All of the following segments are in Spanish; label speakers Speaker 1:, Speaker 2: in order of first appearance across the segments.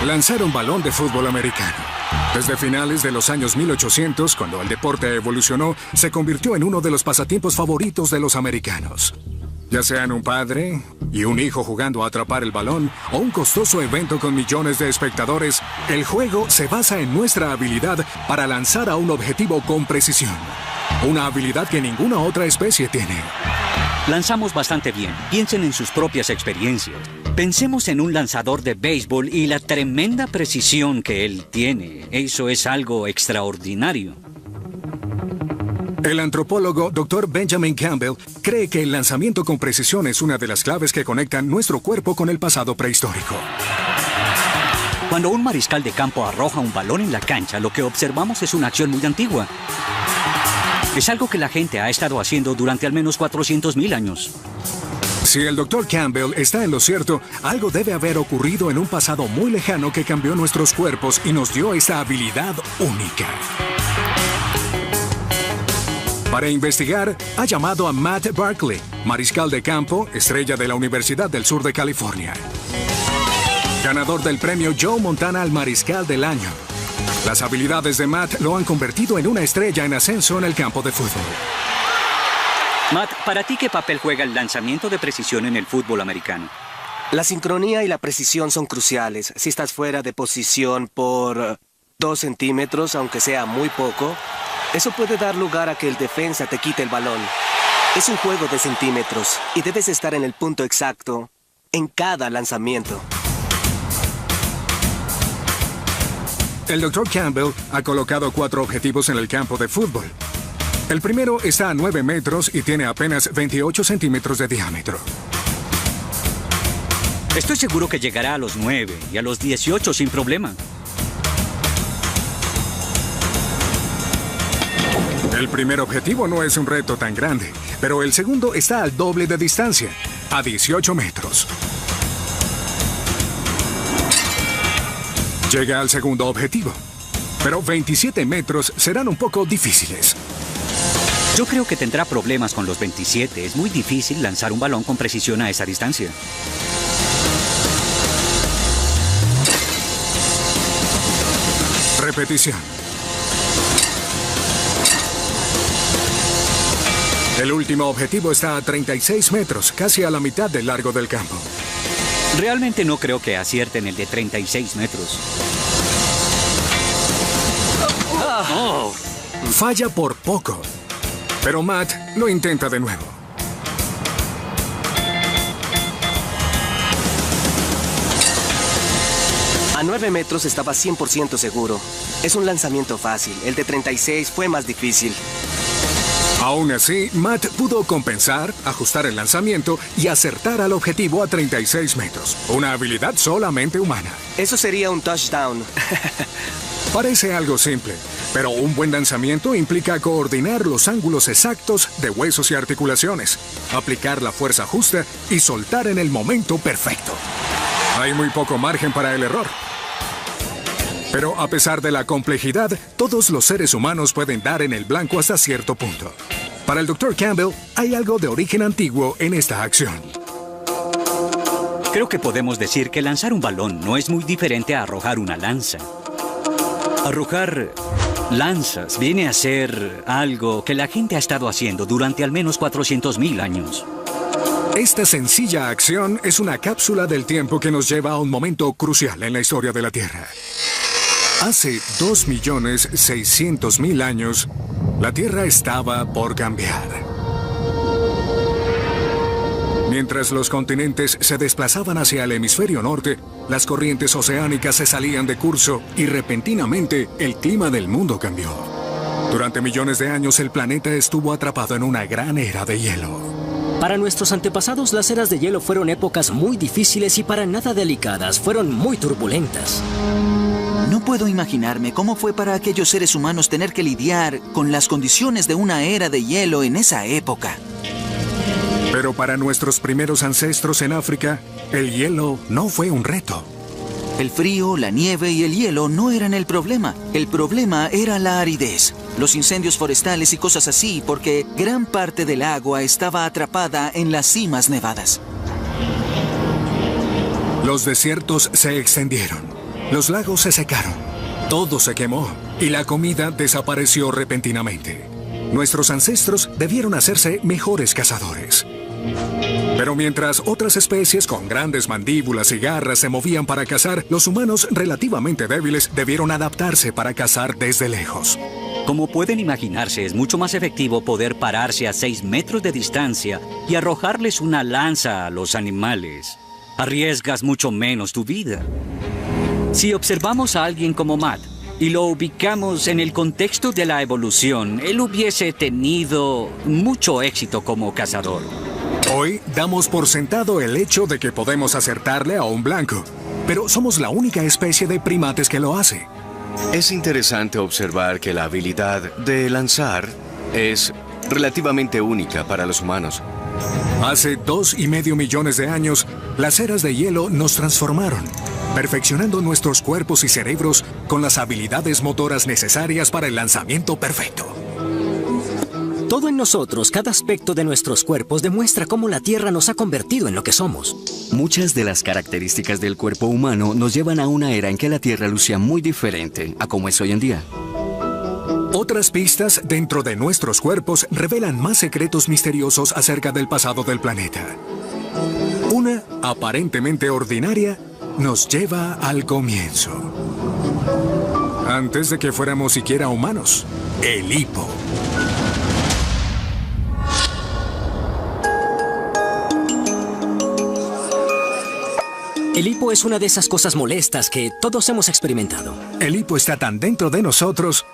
Speaker 1: Lanzar un balón de fútbol americano. Desde finales de los años 1800, cuando el deporte evolucionó, se convirtió en uno de los pasatiempos favoritos de los americanos. Ya sean un padre y un hijo jugando a atrapar el balón o un costoso evento con millones de espectadores, el juego se basa en nuestra habilidad para lanzar a un objetivo con precisión. Una habilidad que ninguna otra especie tiene.
Speaker 2: Lanzamos bastante bien. Piensen en sus propias experiencias. Pensemos en un lanzador de béisbol y la tremenda precisión que él tiene. Eso es algo extraordinario.
Speaker 1: El antropólogo Dr. Benjamin Campbell cree que el lanzamiento con precisión es una de las claves que conectan nuestro cuerpo con el pasado prehistórico.
Speaker 2: Cuando un mariscal de campo arroja un balón en la cancha, lo que observamos es una acción muy antigua. Es algo que la gente ha estado haciendo durante al menos 400,000 años.
Speaker 1: Si el Dr. Campbell está en lo cierto, algo debe haber ocurrido en un pasado muy lejano que cambió nuestros cuerpos y nos dio esta habilidad única. Para investigar, ha llamado a Matt Barkley, mariscal de campo, estrella de la Universidad del Sur de California. Ganador del premio Joe Montana al Mariscal del Año. Las habilidades de Matt lo han convertido en una estrella en ascenso en el campo de fútbol.
Speaker 2: Matt, ¿para ti qué papel juega el lanzamiento de precisión en el fútbol americano?
Speaker 3: La sincronía y la precisión son cruciales. Si estás fuera de posición por 2 centímetros, aunque sea muy poco, eso puede dar lugar a que el defensa te quite el balón. Es un juego de centímetros y debes estar en el punto exacto en cada lanzamiento.
Speaker 1: El Dr. Campbell ha colocado 4 objetivos en el campo de fútbol. El primero está a 9 metros y tiene apenas 28 centímetros de diámetro.
Speaker 2: Estoy seguro que llegará a los 9 y a los 18 sin problema.
Speaker 1: El primer objetivo no es un reto tan grande, pero el segundo está al doble de distancia, a 18 metros. Llega al segundo objetivo, pero 27 metros serán un poco difíciles.
Speaker 2: Yo creo que tendrá problemas con los 27. Es muy difícil lanzar un balón con precisión a esa distancia.
Speaker 1: Repetición. El último objetivo está a 36 metros, casi a la mitad del largo del campo.
Speaker 2: Realmente no creo que acierten el de 36 metros.
Speaker 1: Oh. Falla por poco. Pero Matt lo intenta de nuevo.
Speaker 3: A 9 metros estaba 100% seguro. Es un lanzamiento fácil. El de 36 fue más difícil.
Speaker 1: Aún así, Matt pudo compensar, ajustar el lanzamiento y acertar al objetivo a 36 metros. Una habilidad solamente humana.
Speaker 3: Eso sería un touchdown.
Speaker 1: Parece algo simple, pero un buen lanzamiento implica coordinar los ángulos exactos de huesos y articulaciones, aplicar la fuerza justa y soltar en el momento perfecto. Hay muy poco margen para el error. Pero a pesar de la complejidad, todos los seres humanos pueden dar en el blanco hasta cierto punto. Para el Dr. Campbell, hay algo de origen antiguo en esta acción.
Speaker 2: Creo que podemos decir que lanzar un balón no es muy diferente a arrojar una lanza. Arrojar lanzas viene a ser algo que la gente ha estado haciendo durante al menos 400,000 años.
Speaker 1: Esta sencilla acción es una cápsula del tiempo que nos lleva a un momento crucial en la historia de la Tierra. Hace 2.600.000 años, la Tierra estaba por cambiar. Mientras los continentes se desplazaban hacia el hemisferio norte, las corrientes oceánicas se salían de curso y repentinamente el clima del mundo cambió. Durante millones de años el planeta estuvo atrapado en una gran era de hielo.
Speaker 4: Para nuestros antepasados, las eras de hielo fueron épocas muy difíciles y para nada delicadas. Fueron muy turbulentas.
Speaker 5: No puedo imaginarme cómo fue para aquellos seres humanos tener que lidiar con las condiciones de una era de hielo en esa época.
Speaker 1: Pero para nuestros primeros ancestros en África, el hielo no fue un reto.
Speaker 5: El frío, la nieve y el hielo no eran el problema. El problema era la aridez, los incendios forestales y cosas así, porque gran parte del agua estaba atrapada en las cimas nevadas.
Speaker 1: Los desiertos se extendieron. Los lagos se secaron, todo se quemó y la comida desapareció repentinamente. Nuestros ancestros debieron hacerse mejores cazadores. Pero mientras otras especies con grandes mandíbulas y garras se movían para cazar, los humanos relativamente débiles debieron adaptarse para cazar desde lejos.
Speaker 2: Como pueden imaginarse, es mucho más efectivo poder pararse a 6 metros de distancia y arrojarles una lanza a los animales. Arriesgas mucho menos tu vida. Si observamos a alguien como Matt y lo ubicamos en el contexto de la evolución, él hubiese tenido mucho éxito como cazador.
Speaker 1: Hoy damos por sentado el hecho de que podemos acertarle a un blanco, pero somos la única especie de primates que lo hace.
Speaker 6: Es interesante observar que la habilidad de lanzar es relativamente única para los humanos.
Speaker 1: Hace 2,5 millones de años, las eras de hielo nos transformaron, perfeccionando nuestros cuerpos y cerebros con las habilidades motoras necesarias para el lanzamiento perfecto.
Speaker 4: Todo en nosotros, cada aspecto de nuestros cuerpos demuestra cómo la Tierra nos ha convertido en lo que somos.
Speaker 7: Muchas de las características del cuerpo humano nos llevan a una era en que la Tierra lucía muy diferente a como es hoy en día.
Speaker 1: Otras pistas dentro de nuestros cuerpos revelan más secretos misteriosos acerca del pasado del planeta. Una, aparentemente ordinaria, nos lleva al comienzo. Antes de que fuéramos siquiera humanos, el hipo.
Speaker 4: El hipo es una de esas cosas molestas que todos hemos experimentado.
Speaker 1: El hipo está tan dentro de nosotros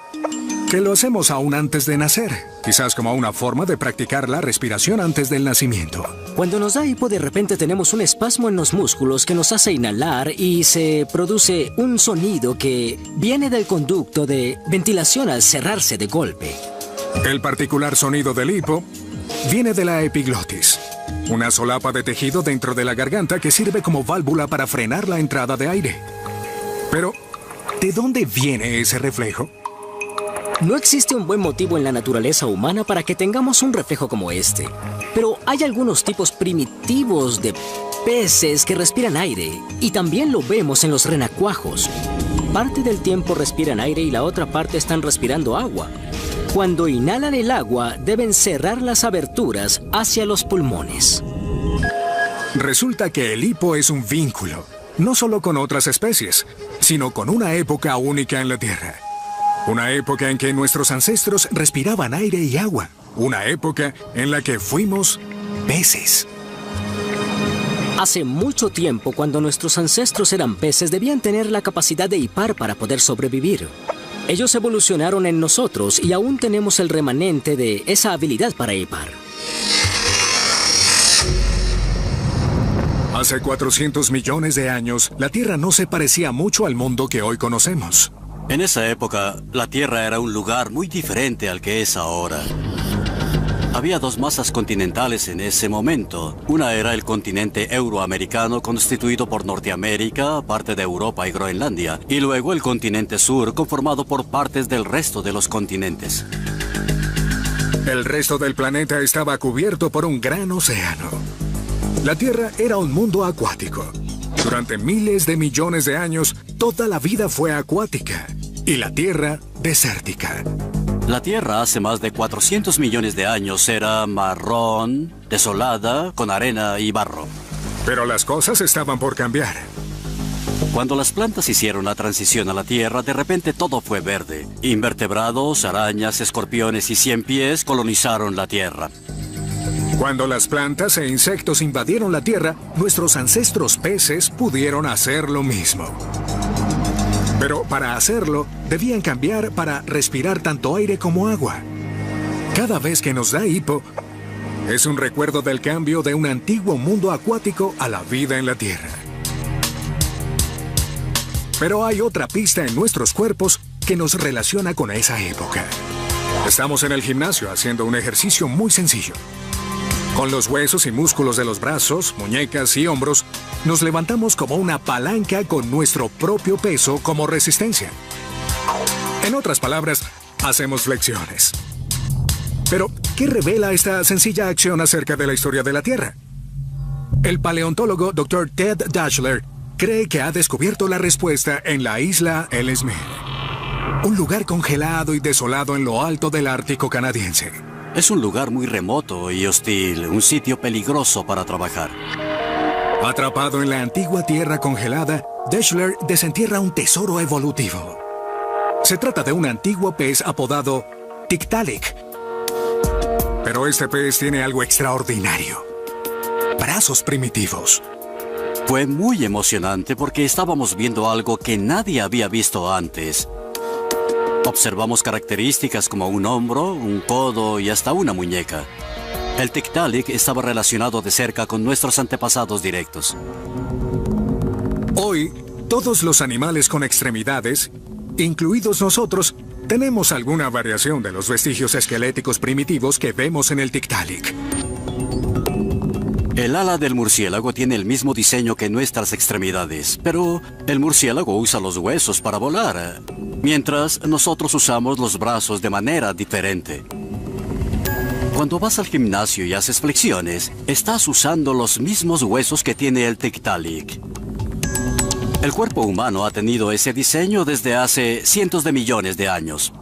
Speaker 1: que lo hacemos aún antes de nacer, quizás como una forma de practicar la respiración antes del nacimiento.
Speaker 4: Cuando nos da hipo, de repente tenemos un espasmo en los músculos que nos hace inhalar y se produce un sonido que viene del conducto de ventilación al cerrarse de golpe.
Speaker 1: El particular sonido del hipo viene de la epiglotis, una solapa de tejido dentro de la garganta que sirve como válvula para frenar la entrada de aire. Pero, ¿de dónde viene ese reflejo?
Speaker 4: No existe un buen motivo en la naturaleza humana para que tengamos un reflejo como este. Pero hay algunos tipos primitivos de peces que respiran aire, y también lo vemos en los renacuajos. Parte del tiempo respiran aire y la otra parte están respirando agua. Cuando inhalan el agua, deben cerrar las aberturas hacia los pulmones.
Speaker 1: Resulta que el hipo es un vínculo, no solo con otras especies, sino con una época única en la Tierra. Una época en que nuestros ancestros respiraban aire y agua. Una época en la que fuimos peces.
Speaker 4: Hace mucho tiempo, cuando nuestros ancestros eran peces, debían tener la capacidad de hipar para poder sobrevivir. Ellos evolucionaron en nosotros y aún tenemos el remanente de esa habilidad para hipar.
Speaker 1: Hace 400 millones de años, la Tierra no se parecía mucho al mundo que hoy conocemos.
Speaker 8: En esa época, la Tierra era un lugar muy diferente al que es ahora. Había dos masas continentales en ese momento. Una era el continente euroamericano, constituido por Norteamérica, parte de Europa y Groenlandia, y luego el continente sur, conformado por partes del resto de los continentes.
Speaker 1: El resto del planeta estaba cubierto por un gran océano. La Tierra era un mundo acuático. Durante miles de millones de años, toda la vida fue acuática y la Tierra desértica.
Speaker 8: La Tierra hace más de 400 millones de años era marrón, desolada, con arena y barro.
Speaker 1: Pero las cosas estaban por cambiar.
Speaker 8: Cuando las plantas hicieron la transición a la Tierra, de repente todo fue verde. Invertebrados, arañas, escorpiones y ciempiés colonizaron la Tierra.
Speaker 1: Cuando las plantas e insectos invadieron la Tierra, nuestros ancestros peces pudieron hacer lo mismo. Pero para hacerlo, debían cambiar para respirar tanto aire como agua. Cada vez que nos da hipo, es un recuerdo del cambio de un antiguo mundo acuático a la vida en la Tierra. Pero hay otra pista en nuestros cuerpos que nos relaciona con esa época. Estamos en el gimnasio haciendo un ejercicio muy sencillo. Con los huesos y músculos de los brazos, muñecas y hombros, nos levantamos como una palanca con nuestro propio peso como resistencia. En otras palabras, hacemos flexiones. Pero, ¿qué revela esta sencilla acción acerca de la historia de la Tierra? El paleontólogo Dr. Ted Dashler cree que ha descubierto la respuesta en la isla Ellesmere, un lugar congelado y desolado en lo alto del Ártico canadiense.
Speaker 8: Es un lugar muy remoto y hostil, un sitio peligroso para trabajar.
Speaker 1: Atrapado en la antigua tierra congelada, Deshler desentierra un tesoro evolutivo. Se trata de un antiguo pez apodado Tiktaalik. Pero este pez tiene algo extraordinario: brazos primitivos.
Speaker 8: Fue muy emocionante porque estábamos viendo algo que nadie había visto antes. Observamos características como un hombro, un codo y hasta una muñeca. El Tiktaalik estaba relacionado de cerca con nuestros antepasados directos.
Speaker 1: Hoy, todos los animales con extremidades, incluidos nosotros, tenemos alguna variación de los vestigios esqueléticos primitivos que vemos en el Tiktaalik.
Speaker 8: El ala del murciélago tiene el mismo diseño que nuestras extremidades, pero el murciélago usa los huesos para volar, mientras nosotros usamos los brazos de manera diferente. Cuando vas al gimnasio y haces flexiones, estás usando los mismos huesos que tiene el Tiktaalik. El cuerpo humano ha tenido ese diseño desde hace cientos de millones de años.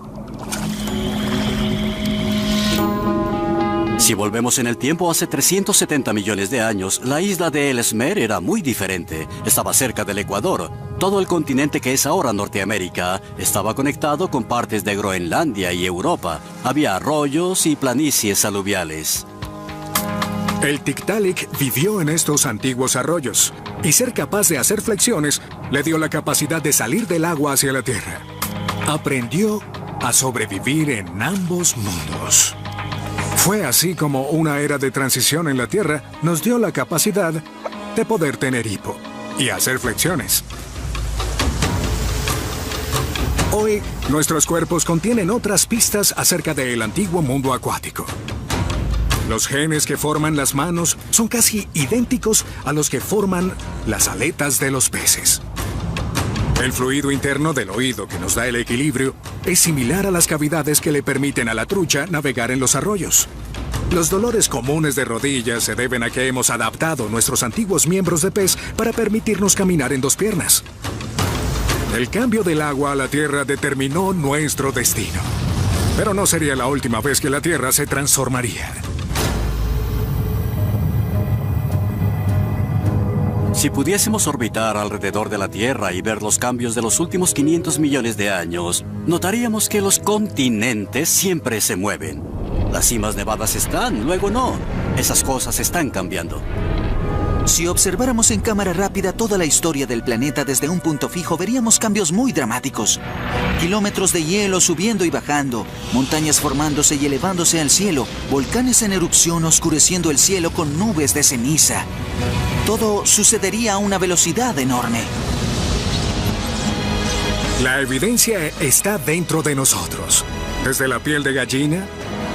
Speaker 8: Si volvemos en el tiempo, hace 370 millones de años, la isla de Ellesmere era muy diferente. Estaba cerca del Ecuador. Todo el continente que es ahora Norteamérica estaba conectado con partes de Groenlandia y Europa. Había arroyos y planicies aluviales.
Speaker 1: El Tiktaalik vivió en estos antiguos arroyos, y ser capaz de hacer flexiones le dio la capacidad de salir del agua hacia la tierra. Aprendió a sobrevivir en ambos mundos. Fue así como una era de transición en la Tierra nos dio la capacidad de poder tener hipo y hacer flexiones. Hoy, nuestros cuerpos contienen otras pistas acerca del antiguo mundo acuático. Los genes que forman las manos son casi idénticos a los que forman las aletas de los peces. El fluido interno del oído que nos da el equilibrio es similar a las cavidades que le permiten a la trucha navegar en los arroyos. Los dolores comunes de rodillas se deben a que hemos adaptado nuestros antiguos miembros de pez para permitirnos caminar en dos piernas. El cambio del agua a la tierra determinó nuestro destino. Pero no sería la última vez que la tierra se transformaría.
Speaker 8: Si pudiésemos orbitar alrededor de la Tierra y ver los cambios de los últimos 500 millones de años, notaríamos que los continentes siempre se mueven. Las cimas nevadas están, luego no. Esas cosas están cambiando.
Speaker 5: Si observáramos en cámara rápida toda la historia del planeta desde un punto fijo, veríamos cambios muy dramáticos. Kilómetros de hielo subiendo y bajando, montañas formándose y elevándose al cielo, volcanes en erupción oscureciendo el cielo con nubes de ceniza. Todo sucedería a una velocidad enorme.
Speaker 1: La evidencia está dentro de nosotros. Desde la piel de gallina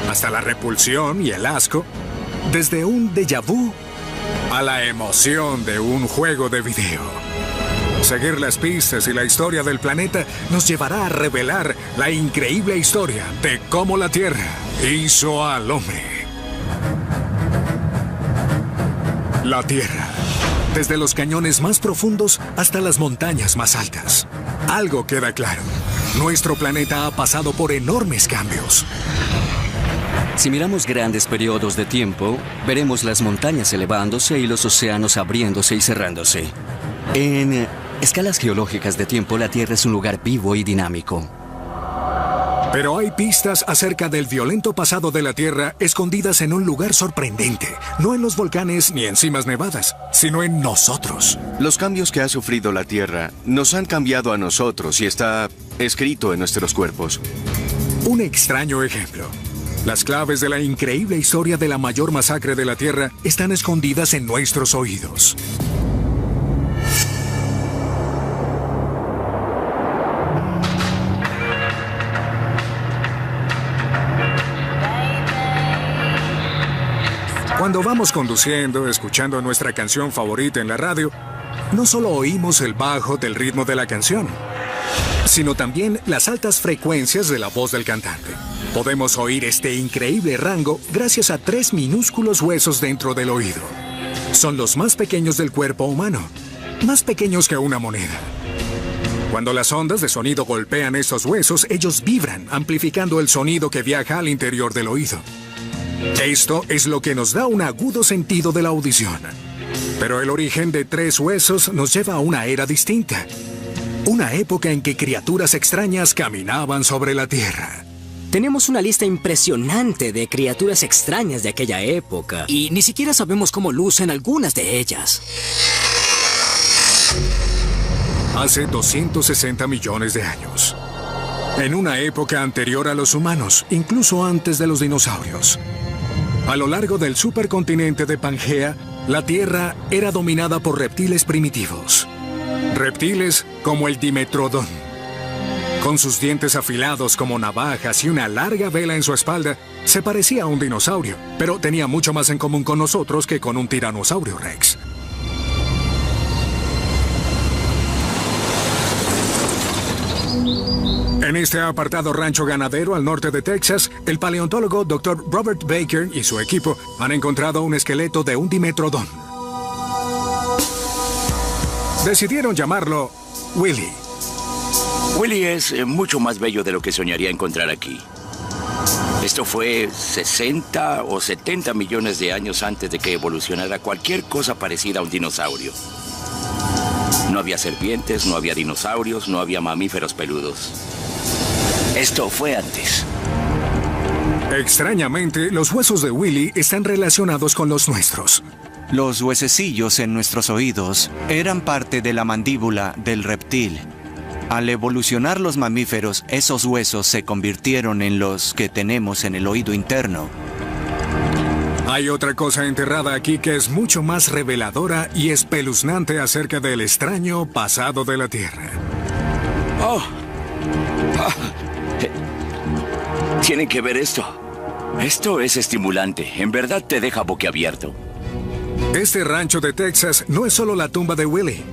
Speaker 1: hasta la repulsión y el asco. Desde un déjà vu a la emoción de un juego de video. Seguir las pistas y la historia del planeta nos llevará a revelar la increíble historia de cómo la Tierra hizo al hombre. La Tierra. Desde los cañones más profundos hasta las montañas más altas. Algo queda claro. Nuestro planeta ha pasado por enormes cambios.
Speaker 7: Si miramos grandes periodos de tiempo, veremos las montañas elevándose y los océanos abriéndose y cerrándose. En escalas geológicas de tiempo, la Tierra es un lugar vivo y dinámico.
Speaker 1: Pero hay pistas acerca del violento pasado de la Tierra escondidas en un lugar sorprendente. No en los volcanes ni en cimas nevadas, sino en nosotros.
Speaker 6: Los cambios que ha sufrido la Tierra nos han cambiado a nosotros y está escrito en nuestros cuerpos.
Speaker 1: Un extraño ejemplo. Las claves de la increíble historia de la mayor masacre de la Tierra están escondidas en nuestros oídos. Cuando vamos conduciendo, escuchando nuestra canción favorita en la radio, no solo oímos el bajo del ritmo de la canción, sino también las altas frecuencias de la voz del cantante. Podemos oír este increíble rango gracias a 3 minúsculos huesos dentro del oído. Son los más pequeños del cuerpo humano. más pequeños que una moneda. Cuando las ondas de sonido golpean estos huesos, ellos vibran, amplificando el sonido que viaja al interior del oído. Esto es lo que nos da un agudo sentido de la audición. Pero el origen de 3 huesos nos lleva a una era distinta. Una época en que criaturas extrañas caminaban sobre la Tierra.
Speaker 4: Tenemos una lista impresionante de criaturas extrañas de aquella época, y ni siquiera sabemos cómo lucen algunas de ellas.
Speaker 1: Hace 260 millones de años. En una época anterior a los humanos, incluso antes de los dinosaurios. A lo largo del supercontinente de Pangea, la Tierra era dominada por reptiles primitivos. Reptiles como el Dimetrodon. Con sus dientes afilados como navajas y una larga vela en su espalda, se parecía a un dinosaurio, pero tenía mucho más en común con nosotros que con un tiranosaurio rex. En este apartado rancho ganadero al norte de Texas, el paleontólogo Dr. Robert Baker y su equipo han encontrado un esqueleto de un Dimetrodon. Decidieron llamarlo Willie.
Speaker 9: Willie es mucho más bello de lo que soñaría encontrar aquí. Esto fue 60 o 70 millones de años antes de que evolucionara cualquier cosa parecida a un dinosaurio. No había serpientes, no había dinosaurios, no había mamíferos peludos. Esto fue antes.
Speaker 1: Extrañamente, los huesos de Willie están relacionados con los nuestros.
Speaker 10: Los huesecillos en nuestros oídos eran parte de la mandíbula del reptil. Al evolucionar los mamíferos, esos huesos se convirtieron en los que tenemos en el oído interno.
Speaker 1: Hay otra cosa enterrada aquí que es mucho más reveladora y espeluznante acerca del extraño pasado de la Tierra.
Speaker 9: Tienen que ver esto. Esto es estimulante. En verdad te deja boquiabierto.
Speaker 1: Este rancho de Texas no es solo la tumba de Willie.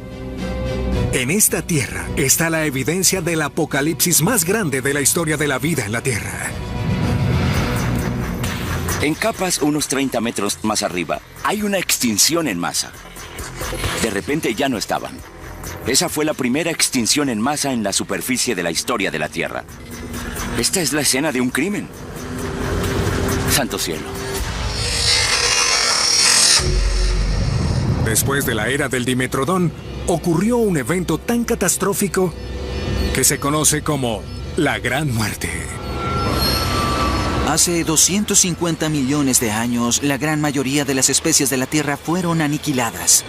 Speaker 1: En esta tierra está la evidencia del apocalipsis más grande de la historia de la vida en la Tierra.
Speaker 9: En capas unos 30 metros más arriba, hay una extinción en masa. De repente ya no estaban. Esa fue la primera extinción en masa en la superficie de la historia de la Tierra. Esta es la escena de un crimen. Santo cielo.
Speaker 1: Después de la era del Dimetrodon, ocurrió un evento tan catastrófico que se conoce como la Gran Muerte.
Speaker 5: Hace 250 millones de años, la gran mayoría de las especies de la Tierra fueron aniquiladas.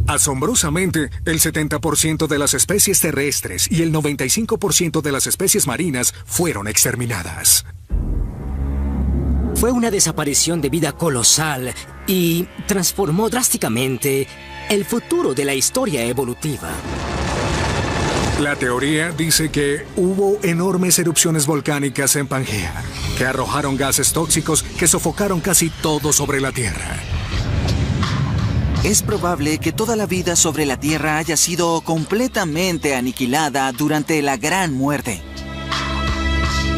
Speaker 1: Asombrosamente, el 70% de las especies terrestres y el 95% de las especies marinas fueron exterminadas.
Speaker 4: Fue una desaparición de vida colosal y transformó drásticamente el futuro de la historia evolutiva.
Speaker 1: La teoría dice que hubo enormes erupciones volcánicas en Pangea, que arrojaron gases tóxicos que sofocaron casi todo sobre la Tierra.
Speaker 5: Es probable que toda la vida sobre la Tierra haya sido completamente aniquilada durante la Gran Muerte.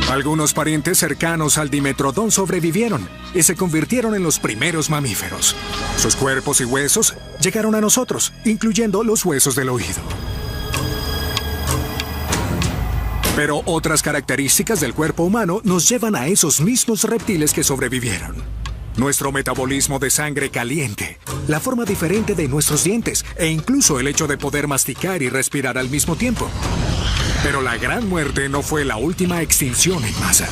Speaker 1: Algunos parientes cercanos al Dimetrodon sobrevivieron y se convirtieron en los primeros mamíferos. Sus cuerpos y huesos llegaron a nosotros, incluyendo los huesos del oído. Pero otras características del cuerpo humano nos llevan a esos mismos reptiles que sobrevivieron. Nuestro metabolismo de sangre caliente, la forma diferente de nuestros dientes e incluso el hecho de poder masticar y respirar al mismo tiempo. Pero la Gran Muerte no fue la última extinción en masa.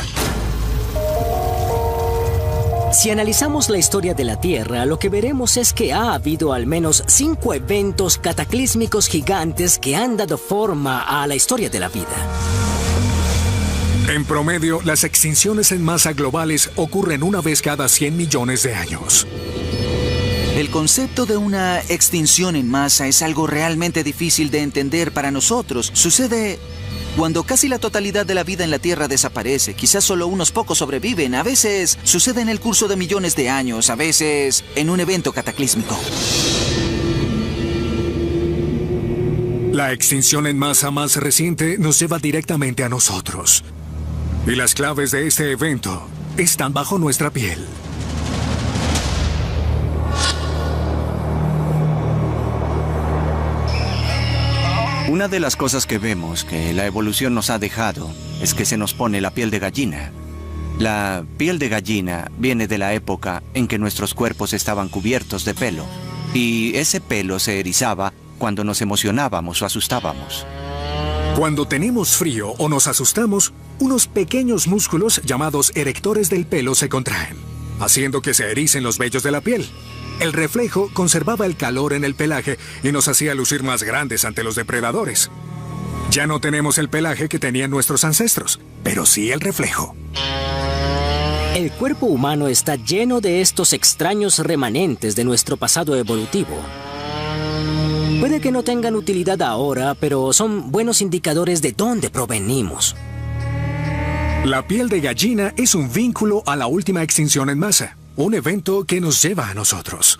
Speaker 4: Si analizamos la historia de la Tierra, lo que veremos es que ha habido al menos 5 eventos cataclísmicos gigantes que han dado forma a la historia de la vida.
Speaker 1: En promedio, las extinciones en masa globales ocurren una vez cada 100 millones de años.
Speaker 5: El concepto de una extinción en masa es algo realmente difícil de entender para nosotros. Sucede cuando casi la totalidad de la vida en la Tierra desaparece. Quizás solo unos pocos sobreviven. A veces sucede en el curso de millones de años, a veces en un evento cataclísmico.
Speaker 1: La extinción en masa más reciente nos lleva directamente a nosotros. Y las claves de este evento están bajo nuestra piel.
Speaker 10: Una de las cosas que vemos que la evolución nos ha dejado es que se nos pone la piel de gallina. La piel de gallina viene de la época en que nuestros cuerpos estaban cubiertos de pelo, y ese pelo se erizaba cuando nos emocionábamos o asustábamos.
Speaker 1: Cuando tenemos frío o nos asustamos, unos pequeños músculos llamados erectores del pelo se contraen, haciendo que se ericen los vellos de la piel. El reflejo conservaba el calor en el pelaje y nos hacía lucir más grandes ante los depredadores. Ya no tenemos el pelaje que tenían nuestros ancestros, pero sí el reflejo.
Speaker 4: El cuerpo humano está lleno de estos extraños remanentes de nuestro pasado evolutivo. Puede que no tengan utilidad ahora, pero son buenos indicadores de dónde provenimos.
Speaker 1: La piel de gallina es un vínculo a la última extinción en masa, un evento que nos lleva a nosotros.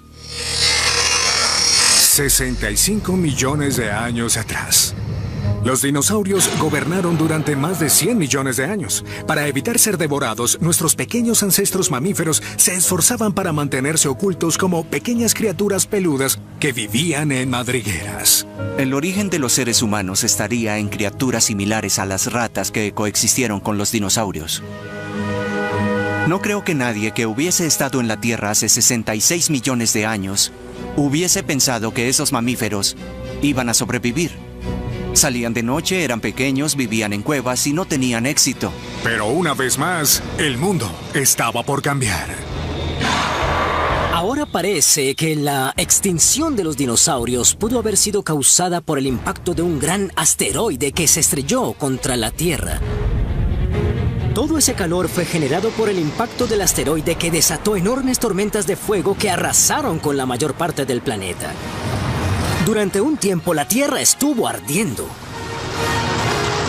Speaker 1: 65 millones de años atrás. Los dinosaurios gobernaron durante más de 100 millones de años. Para evitar ser devorados, nuestros pequeños ancestros mamíferos se esforzaban para mantenerse ocultos como pequeñas criaturas peludas que vivían en madrigueras.
Speaker 10: El origen de los seres humanos estaría en criaturas similares a las ratas que coexistieron con los dinosaurios. No creo que nadie que hubiese estado en la Tierra hace 66 millones de años hubiese pensado que esos mamíferos iban a sobrevivir. Salían de noche, eran pequeños, vivían en cuevas y no tenían éxito.
Speaker 1: Pero una vez más, el mundo estaba por cambiar.
Speaker 4: Ahora parece que la extinción de los dinosaurios pudo haber sido causada por el impacto de un gran asteroide que se estrelló contra la Tierra. Todo ese calor fue generado por el impacto del asteroide que desató enormes tormentas de fuego que arrasaron con la mayor parte del planeta. Durante un tiempo la Tierra estuvo ardiendo.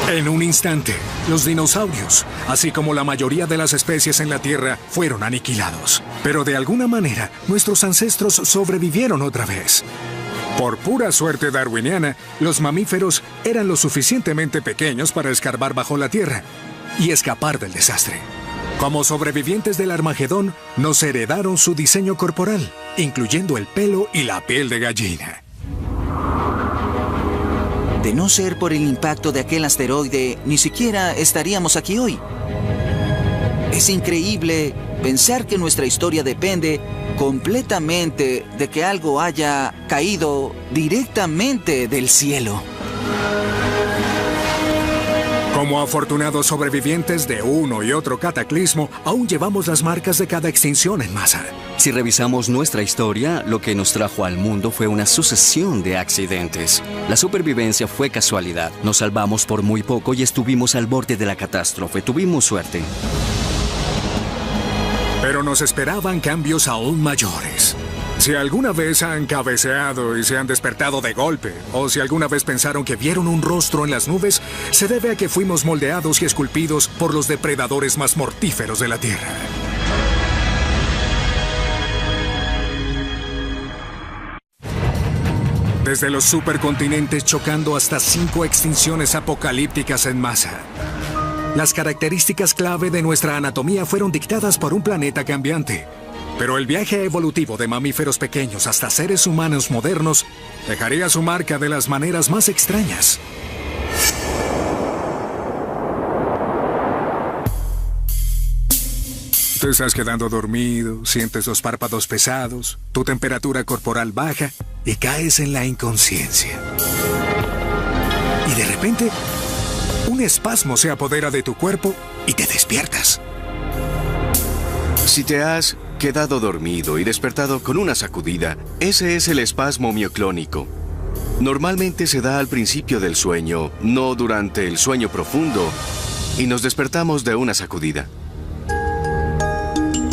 Speaker 1: En un instante, los dinosaurios, así como la mayoría de las especies en la Tierra, fueron aniquilados. Pero de alguna manera, nuestros ancestros sobrevivieron otra vez. Por pura suerte darwiniana, los mamíferos eran lo suficientemente pequeños para escarbar bajo la Tierra y escapar del desastre. Como sobrevivientes del Armagedón, nos heredaron su diseño corporal, incluyendo el pelo y la piel de gallina.
Speaker 5: De no ser por el impacto de aquel asteroide, ni siquiera estaríamos aquí hoy. Es increíble pensar que nuestra historia depende completamente de que algo haya caído directamente del cielo.
Speaker 1: Como afortunados sobrevivientes de uno y otro cataclismo, aún llevamos las marcas de cada extinción en masa.
Speaker 7: Si revisamos nuestra historia, lo que nos trajo al mundo fue una sucesión de accidentes. La supervivencia fue casualidad. Nos salvamos por muy poco y estuvimos al borde de la catástrofe. Tuvimos suerte.
Speaker 1: Pero nos esperaban cambios aún mayores. Si alguna vez han cabeceado y se han despertado de golpe, o si alguna vez pensaron que vieron un rostro en las nubes, se debe a que fuimos moldeados y esculpidos por los depredadores más mortíferos de la Tierra. Desde los supercontinentes chocando hasta 5 extinciones apocalípticas en masa. Las características clave de nuestra anatomía fueron dictadas por un planeta cambiante. Pero el viaje evolutivo de mamíferos pequeños hasta seres humanos modernos dejaría su marca de las maneras más extrañas. Te estás quedando dormido, sientes los párpados pesados, tu temperatura corporal baja y caes en la inconsciencia. Y de repente, un espasmo se apodera de tu cuerpo y te despiertas.
Speaker 6: Si te has quedado dormido y despertado con una sacudida, ese es el espasmo mioclónico. Normalmente se da al principio del sueño, no durante el sueño profundo, y nos despertamos de una sacudida.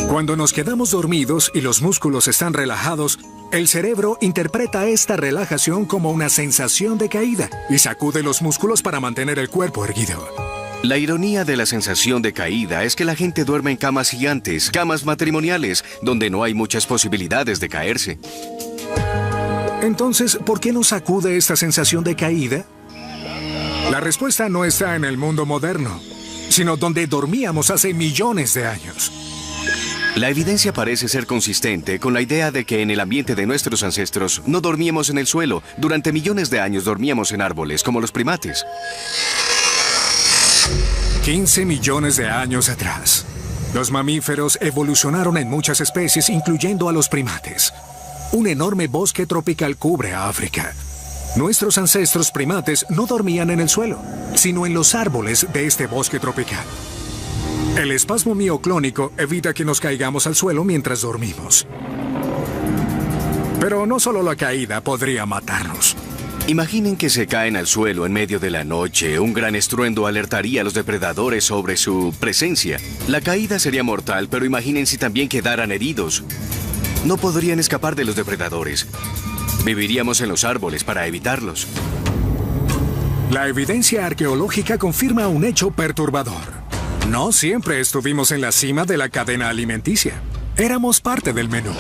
Speaker 1: Cuando nos quedamos dormidos y los músculos están relajados, el cerebro interpreta esta relajación como una sensación de caída y sacude los músculos para mantener el cuerpo erguido.
Speaker 6: La ironía de la sensación de caída es que la gente duerme en camas gigantes, camas matrimoniales, donde no hay muchas posibilidades de caerse.
Speaker 1: Entonces, ¿por qué nos sacude esta sensación de caída? La respuesta no está en el mundo moderno, sino donde dormíamos hace millones de años.
Speaker 6: La evidencia parece ser consistente con la idea de que en el ambiente de nuestros ancestros no dormíamos en el suelo. Durante millones de años dormíamos en árboles, como los primates.
Speaker 1: 15 millones de años atrás, los mamíferos evolucionaron en muchas especies, incluyendo a los primates. Un enorme bosque tropical cubre a África. Nuestros ancestros primates no dormían en el suelo, sino en los árboles de este bosque tropical. El espasmo mioclónico evita que nos caigamos al suelo mientras dormimos. Pero no solo la caída podría matarnos.
Speaker 6: Imaginen que se caen al suelo en medio de la noche. Un gran estruendo alertaría a los depredadores sobre su presencia. La caída sería mortal, pero imaginen si también quedaran heridos. No podrían escapar de los depredadores. Viviríamos en los árboles para evitarlos.
Speaker 1: La evidencia arqueológica confirma un hecho perturbador. No siempre estuvimos en la cima de la cadena alimenticia. Éramos parte del menú.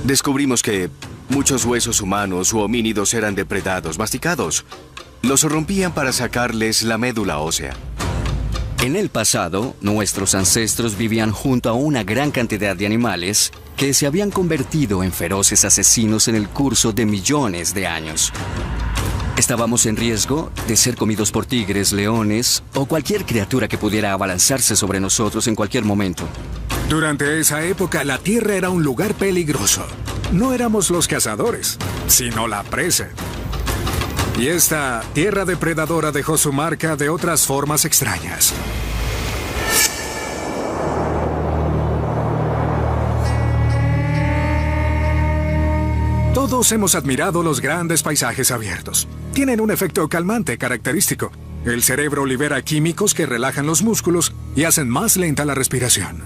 Speaker 6: Descubrimos que muchos huesos humanos u homínidos eran depredados, masticados. Los rompían para sacarles la médula ósea.
Speaker 7: En el pasado, nuestros ancestros vivían junto a una gran cantidad de animales que se habían convertido en feroces asesinos en el curso de millones de años. Estábamos en riesgo de ser comidos por tigres, leones o cualquier criatura que pudiera abalanzarse sobre nosotros en cualquier momento.
Speaker 1: Durante esa época, la Tierra era un lugar peligroso. No éramos los cazadores, sino la presa. Y esta tierra depredadora dejó su marca de otras formas extrañas. Todos hemos admirado los grandes paisajes abiertos. Tienen un efecto calmante característico. El cerebro libera químicos que relajan los músculos y hacen más lenta la respiración.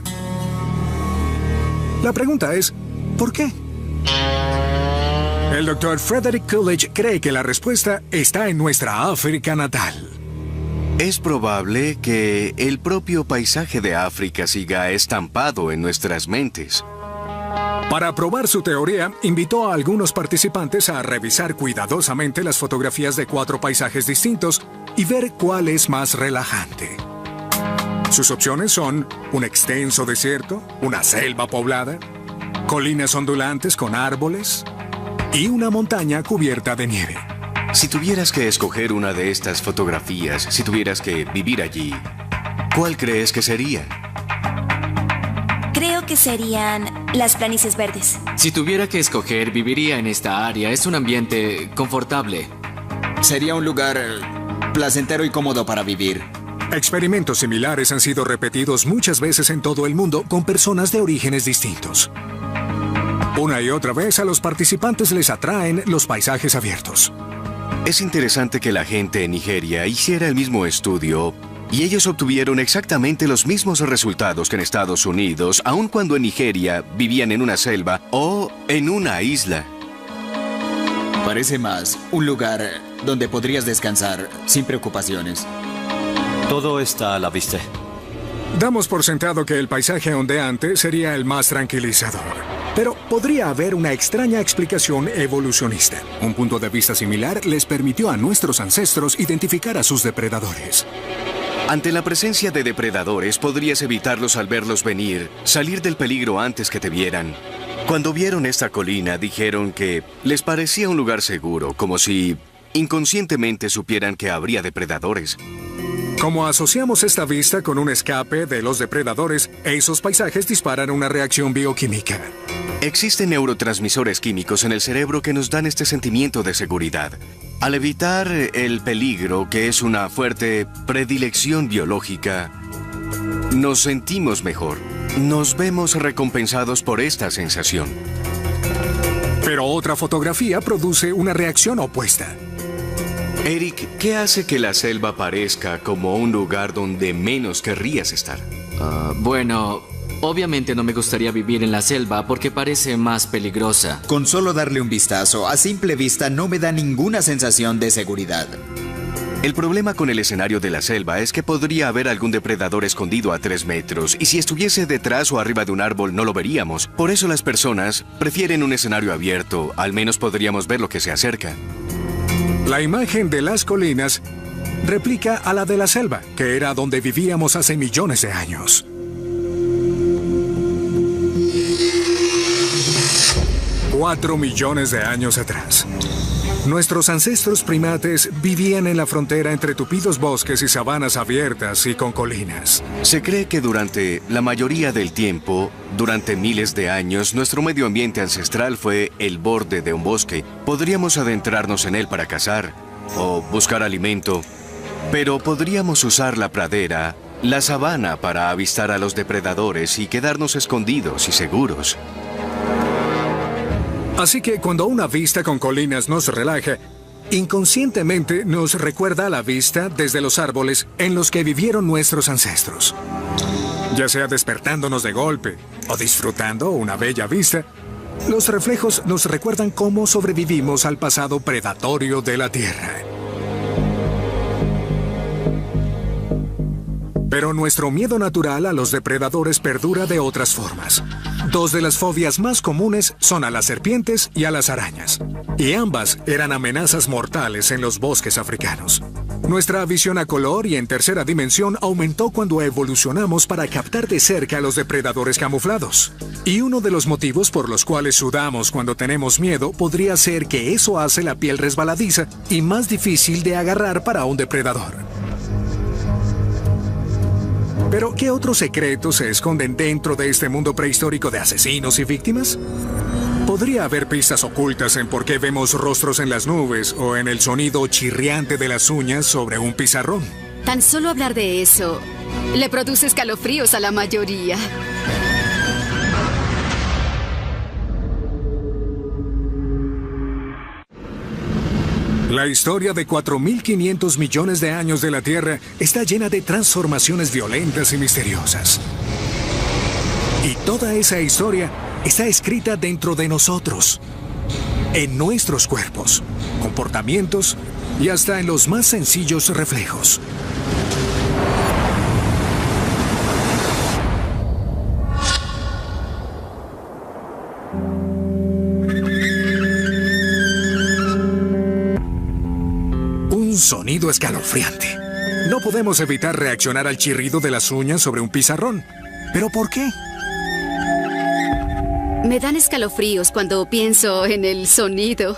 Speaker 1: La pregunta es, ¿por qué? El Dr. Frederick Coolidge cree que la respuesta está en nuestra África natal.
Speaker 6: Es probable que el propio paisaje de África siga estampado en nuestras mentes.
Speaker 1: Para probar su teoría, invitó a algunos participantes a revisar cuidadosamente las fotografías de 4 paisajes distintos y ver cuál es más relajante. Sus opciones son un extenso desierto, una selva poblada, colinas ondulantes con árboles y una montaña cubierta de nieve.
Speaker 6: Si tuvieras que escoger una de estas fotografías, si tuvieras que vivir allí, ¿cuál crees que sería?
Speaker 11: Creo que serían las planicies verdes.
Speaker 12: Si tuviera que escoger, viviría en esta área. Es un ambiente confortable.
Speaker 13: Sería un lugar placentero y cómodo para vivir.
Speaker 1: Experimentos similares han sido repetidos muchas veces en todo el mundo con personas de orígenes distintos. Una y otra vez a los participantes les atraen los paisajes abiertos.
Speaker 6: Es interesante que la gente en Nigeria hiciera el mismo estudio y ellos obtuvieron exactamente los mismos resultados que en Estados Unidos, aun cuando en Nigeria vivían en una selva o en una isla.
Speaker 13: Parece más un lugar donde podrías descansar sin preocupaciones.
Speaker 8: Todo está a la vista.
Speaker 1: Damos por sentado que el paisaje ondeante sería el más tranquilizador. Pero podría haber una extraña explicación evolucionista. Un punto de vista similar les permitió a nuestros ancestros identificar a sus depredadores.
Speaker 6: Ante la presencia de depredadores, podrías evitarlos al verlos venir, salir del peligro antes que te vieran. Cuando vieron esta colina, dijeron que les parecía un lugar seguro, como si inconscientemente supieran que habría depredadores.
Speaker 1: Como asociamos esta vista con un escape de los depredadores, esos paisajes disparan una reacción bioquímica.
Speaker 6: Existen neurotransmisores químicos en el cerebro que nos dan este sentimiento de seguridad. Al evitar el peligro, que es una fuerte predilección biológica, nos sentimos mejor. Nos vemos recompensados por esta sensación.
Speaker 1: Pero otra fotografía produce una reacción opuesta.
Speaker 6: Eric, ¿qué hace que la selva parezca como un lugar donde menos querrías estar?
Speaker 12: Bueno, obviamente no me gustaría vivir en la selva porque parece más peligrosa.
Speaker 13: Con solo darle un vistazo, a simple vista no me da ninguna sensación de seguridad.
Speaker 6: El problema con el escenario de la selva es que podría haber algún depredador escondido a 3 metros, y si estuviese detrás o arriba de un árbol no lo veríamos. Por eso las personas prefieren un escenario abierto, al menos podríamos ver lo que se acerca.
Speaker 1: La imagen de las colinas replica a la de la selva, que era donde vivíamos hace millones de años. 4 millones de años atrás. Nuestros ancestros primates vivían en la frontera entre tupidos bosques y sabanas abiertas y con colinas.
Speaker 6: Se cree que durante la mayoría del tiempo, durante miles de años, nuestro medio ambiente ancestral fue el borde de un bosque. Podríamos adentrarnos en él para cazar o buscar alimento, pero podríamos usar la pradera, la sabana para avistar a los depredadores y quedarnos escondidos y seguros.
Speaker 1: Así que cuando una vista con colinas nos relaja, inconscientemente nos recuerda a la vista desde los árboles en los que vivieron nuestros ancestros. Ya sea despertándonos de golpe o disfrutando una bella vista, los reflejos nos recuerdan cómo sobrevivimos al pasado predatorio de la Tierra. Pero nuestro miedo natural a los depredadores perdura de otras formas. 2 de las fobias más comunes son a las serpientes y a las arañas. Y ambas eran amenazas mortales en los bosques africanos. Nuestra visión a color y en tercera dimensión aumentó cuando evolucionamos para captar de cerca a los depredadores camuflados. Y uno de los motivos por los cuales sudamos cuando tenemos miedo podría ser que eso hace la piel resbaladiza y más difícil de agarrar para un depredador. Pero, ¿qué otros secretos se esconden dentro de este mundo prehistórico de asesinos y víctimas? Podría haber pistas ocultas en por qué vemos rostros en las nubes o en el sonido chirriante de las uñas sobre un pizarrón.
Speaker 14: Tan solo hablar de eso le produce escalofríos a la mayoría.
Speaker 1: La historia de 4.500 millones de años de la Tierra está llena de transformaciones violentas y misteriosas. Y toda esa historia está escrita dentro de nosotros, en nuestros cuerpos, comportamientos y hasta en los más sencillos reflejos. Un sonido escalofriante. No podemos evitar reaccionar al chirrido de las uñas sobre un pizarrón. ¿Pero por qué?
Speaker 14: Me dan escalofríos cuando pienso en el sonido.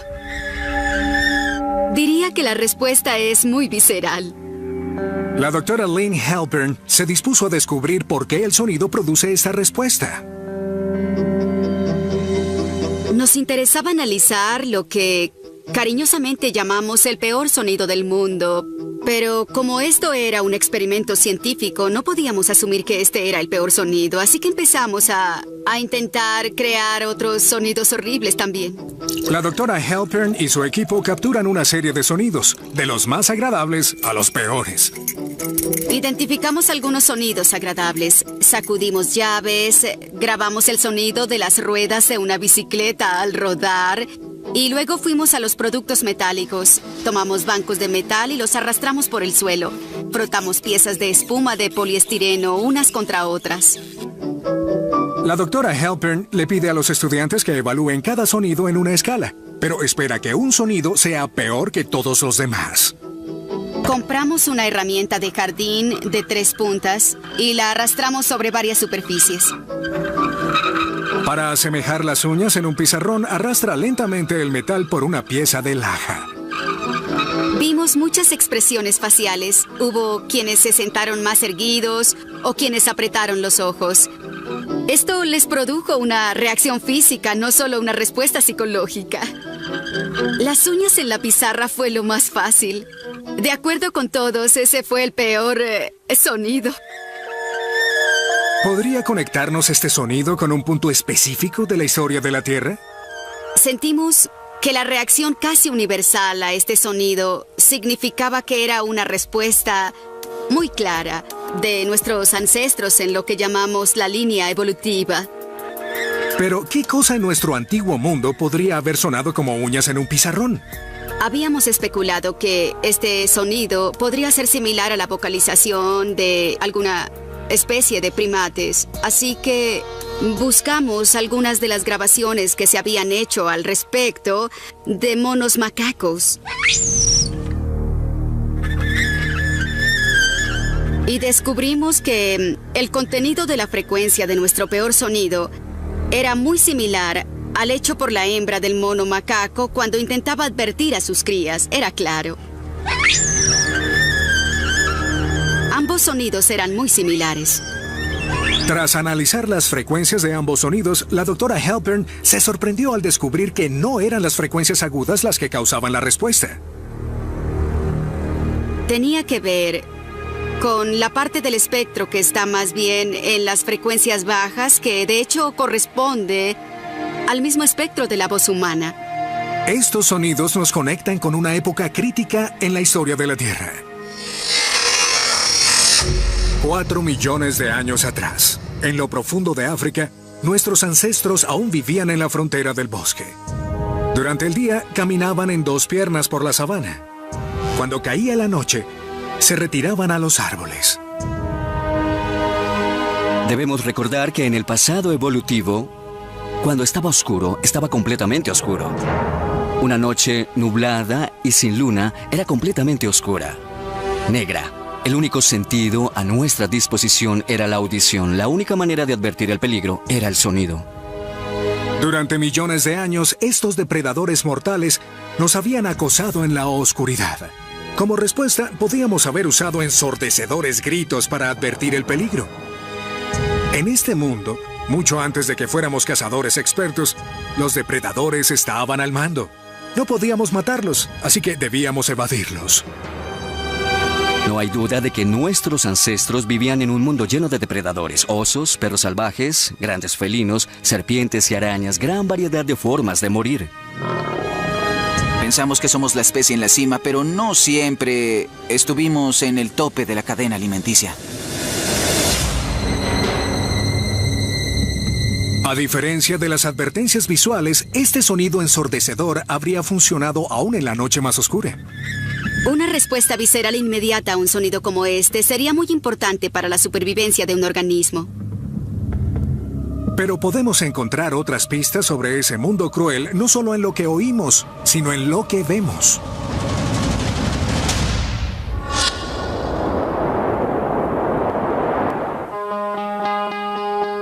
Speaker 14: Diría que la respuesta es muy visceral.
Speaker 1: La doctora Lynn Halpern se dispuso a descubrir por qué el sonido produce esta respuesta.
Speaker 14: Nos interesaba analizar lo que cariñosamente llamamos el peor sonido del mundo. Pero como esto era un experimento científico, no podíamos asumir que este era el peor sonido. Así que empezamos a intentar crear otros sonidos horribles también.
Speaker 1: La doctora Halpern y su equipo capturan una serie de sonidos, de los más agradables a los peores.
Speaker 14: Identificamos algunos sonidos agradables. Sacudimos llaves, grabamos el sonido de las ruedas de una bicicleta al rodar. Y luego fuimos a los productos metálicos. Tomamos bancos de metal y los arrastramos por el suelo. Frotamos piezas de espuma de poliestireno unas contra otras.
Speaker 1: La doctora Halpern le pide a los estudiantes que evalúen cada sonido en una escala, pero espera que un sonido sea peor que todos los demás.
Speaker 14: Compramos una herramienta de jardín de 3 puntas y la arrastramos sobre varias superficies.
Speaker 1: Para asemejar las uñas en un pizarrón, arrastra lentamente el metal por una pieza de laja.
Speaker 14: Vimos muchas expresiones faciales. Hubo quienes se sentaron más erguidos o quienes apretaron los ojos. Esto les produjo una reacción física, no solo una respuesta psicológica. Las uñas en la pizarra fue lo más fácil. De acuerdo con todos, ese fue el peor sonido.
Speaker 1: ¿Podría conectarnos este sonido con un punto específico de la historia de la Tierra?
Speaker 14: Sentimos que la reacción casi universal a este sonido significaba que era una respuesta muy clara de nuestros ancestros en lo que llamamos la línea evolutiva.
Speaker 1: Pero, ¿qué cosa en nuestro antiguo mundo podría haber sonado como uñas en un pizarrón?
Speaker 14: Habíamos especulado que este sonido podría ser similar a la vocalización de alguna especie de primates, así que buscamos algunas de las grabaciones que se habían hecho al respecto de monos macacos. Y descubrimos que el contenido de la frecuencia de nuestro peor sonido era muy similar al hecho por la hembra del mono macaco cuando intentaba advertir a sus crías. Era claro. Ambos sonidos eran muy similares.
Speaker 1: Tras analizar las frecuencias de ambos sonidos, la doctora Halpern se sorprendió al descubrir que no eran las frecuencias agudas las que causaban la respuesta.
Speaker 14: Tenía que ver con la parte del espectro que está más bien en las frecuencias bajas, que de hecho corresponde al mismo espectro de la voz humana.
Speaker 1: Estos sonidos nos conectan con una época crítica en la historia de la Tierra. 4 millones de años atrás, en lo profundo de África, nuestros ancestros aún vivían en la frontera del bosque. Durante el día caminaban en 2 piernas por la sabana. Cuando caía la noche, se retiraban a los árboles.
Speaker 7: Debemos recordar que en el pasado evolutivo, cuando estaba oscuro, estaba completamente oscuro. Una noche nublada y sin luna era completamente oscura, negra. El único sentido a nuestra disposición era la audición. La única manera de advertir el peligro era el sonido.
Speaker 1: Durante millones de años, estos depredadores mortales nos habían acosado en la oscuridad. Como respuesta, podíamos haber usado ensordecedores gritos para advertir el peligro. En este mundo, mucho antes de que fuéramos cazadores expertos, los depredadores estaban al mando. No podíamos matarlos, así que debíamos evadirlos.
Speaker 7: No hay duda de que nuestros ancestros vivían en un mundo lleno de depredadores, osos, perros salvajes, grandes felinos, serpientes y arañas, gran variedad de formas de morir.
Speaker 5: Pensamos que somos la especie en la cima, pero no siempre estuvimos en el tope de la cadena alimenticia.
Speaker 1: A diferencia de las advertencias visuales, este sonido ensordecedor habría funcionado aún en la noche más oscura.
Speaker 14: Una respuesta visceral inmediata a un sonido como este sería muy importante para la supervivencia de un organismo.
Speaker 1: Pero podemos encontrar otras pistas sobre ese mundo cruel, no solo en lo que oímos, sino en lo que vemos.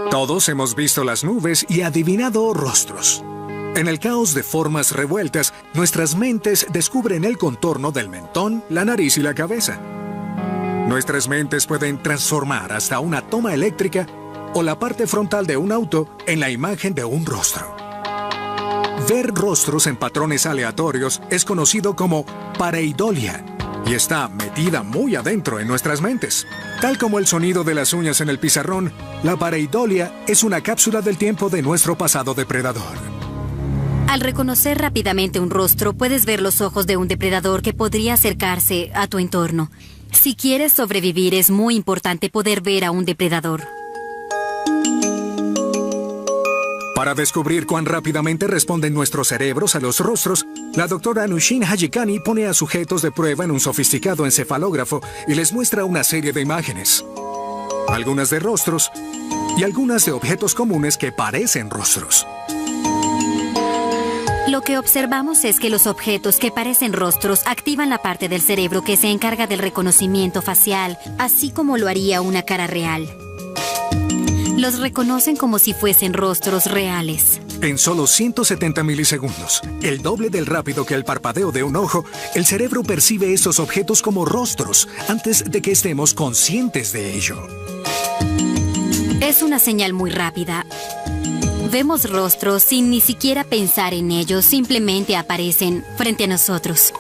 Speaker 1: Todos hemos visto las nubes y adivinado rostros. En el caos de formas revueltas, nuestras mentes descubren el contorno del mentón, la nariz y la cabeza. Nuestras mentes pueden transformar hasta una toma eléctrica o la parte frontal de un auto en la imagen de un rostro. Ver rostros en patrones aleatorios es conocido como pareidolia y está metida muy adentro en nuestras mentes. Tal como el sonido de las uñas en el pizarrón, la pareidolia es una cápsula del tiempo de nuestro pasado depredador.
Speaker 15: Al reconocer rápidamente un rostro, puedes ver los ojos de un depredador que podría acercarse a tu entorno. Si quieres sobrevivir, es muy importante poder ver a un depredador.
Speaker 1: Para descubrir cuán rápidamente responden nuestros cerebros a los rostros, la doctora Nushin Hajikani pone a sujetos de prueba en un sofisticado encefalógrafo y les muestra una serie de imágenes. Algunas de rostros y algunas de objetos comunes que parecen rostros.
Speaker 15: Lo que observamos es que los objetos que parecen rostros activan la parte del cerebro que se encarga del reconocimiento facial, así como lo haría una cara real. Los reconocen como si fuesen rostros reales.
Speaker 1: En solo 170 milisegundos, el doble del rápido que el parpadeo de un ojo, el cerebro percibe estos objetos como rostros antes de que estemos conscientes de ello.
Speaker 15: Es una señal muy rápida. Vemos rostros sin ni siquiera pensar en ellos, simplemente aparecen frente a nosotros.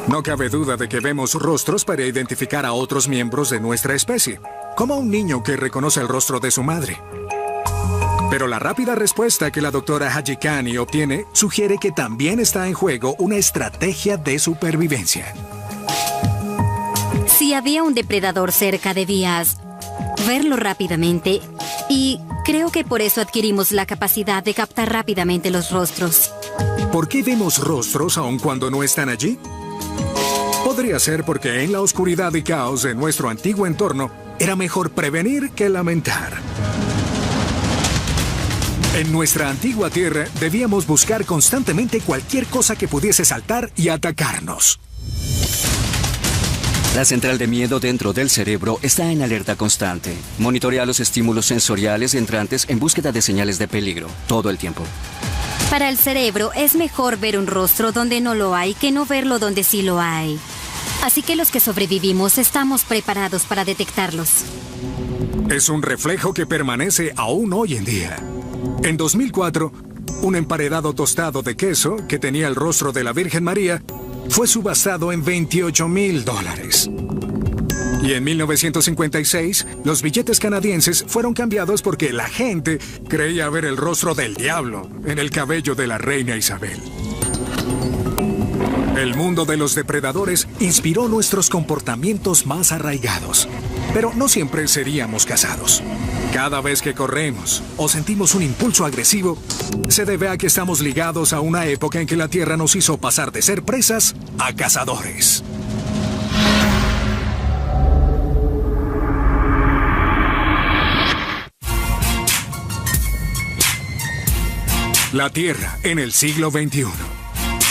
Speaker 1: No cabe duda de que vemos rostros para identificar a otros miembros de nuestra especie, como un niño que reconoce el rostro de su madre. Pero la rápida respuesta que la doctora Hajikani obtiene sugiere que también está en juego una estrategia de supervivencia.
Speaker 15: Si había un depredador cerca, debías verlo rápidamente, y creo que por eso adquirimos la capacidad de captar rápidamente los rostros.
Speaker 1: ¿Por qué vemos rostros aun cuando no están allí? Podría ser porque en la oscuridad y caos de nuestro antiguo entorno era mejor prevenir que lamentar. En nuestra antigua Tierra debíamos buscar constantemente cualquier cosa que pudiese saltar y atacarnos.
Speaker 7: La central de miedo dentro del cerebro está en alerta constante. Monitorea los estímulos sensoriales entrantes en búsqueda de señales de peligro, todo el tiempo.
Speaker 15: Para el cerebro es mejor ver un rostro donde no lo hay que no verlo donde sí lo hay. Así que los que sobrevivimos estamos preparados para detectarlos.
Speaker 1: Es un reflejo que permanece aún hoy en día. En 2004, un emparedado tostado de queso que tenía el rostro de la Virgen María fue subastado en $28,000. Y en 1956, los billetes canadienses fueron cambiados porque la gente creía ver el rostro del diablo en el cabello de la reina Isabel. El mundo de los depredadores inspiró nuestros comportamientos más arraigados. Pero no siempre seríamos cazados. Cada vez que corremos o sentimos un impulso agresivo, se debe a que estamos ligados a una época en que la Tierra nos hizo pasar de ser presas a cazadores. La Tierra en el siglo XXI.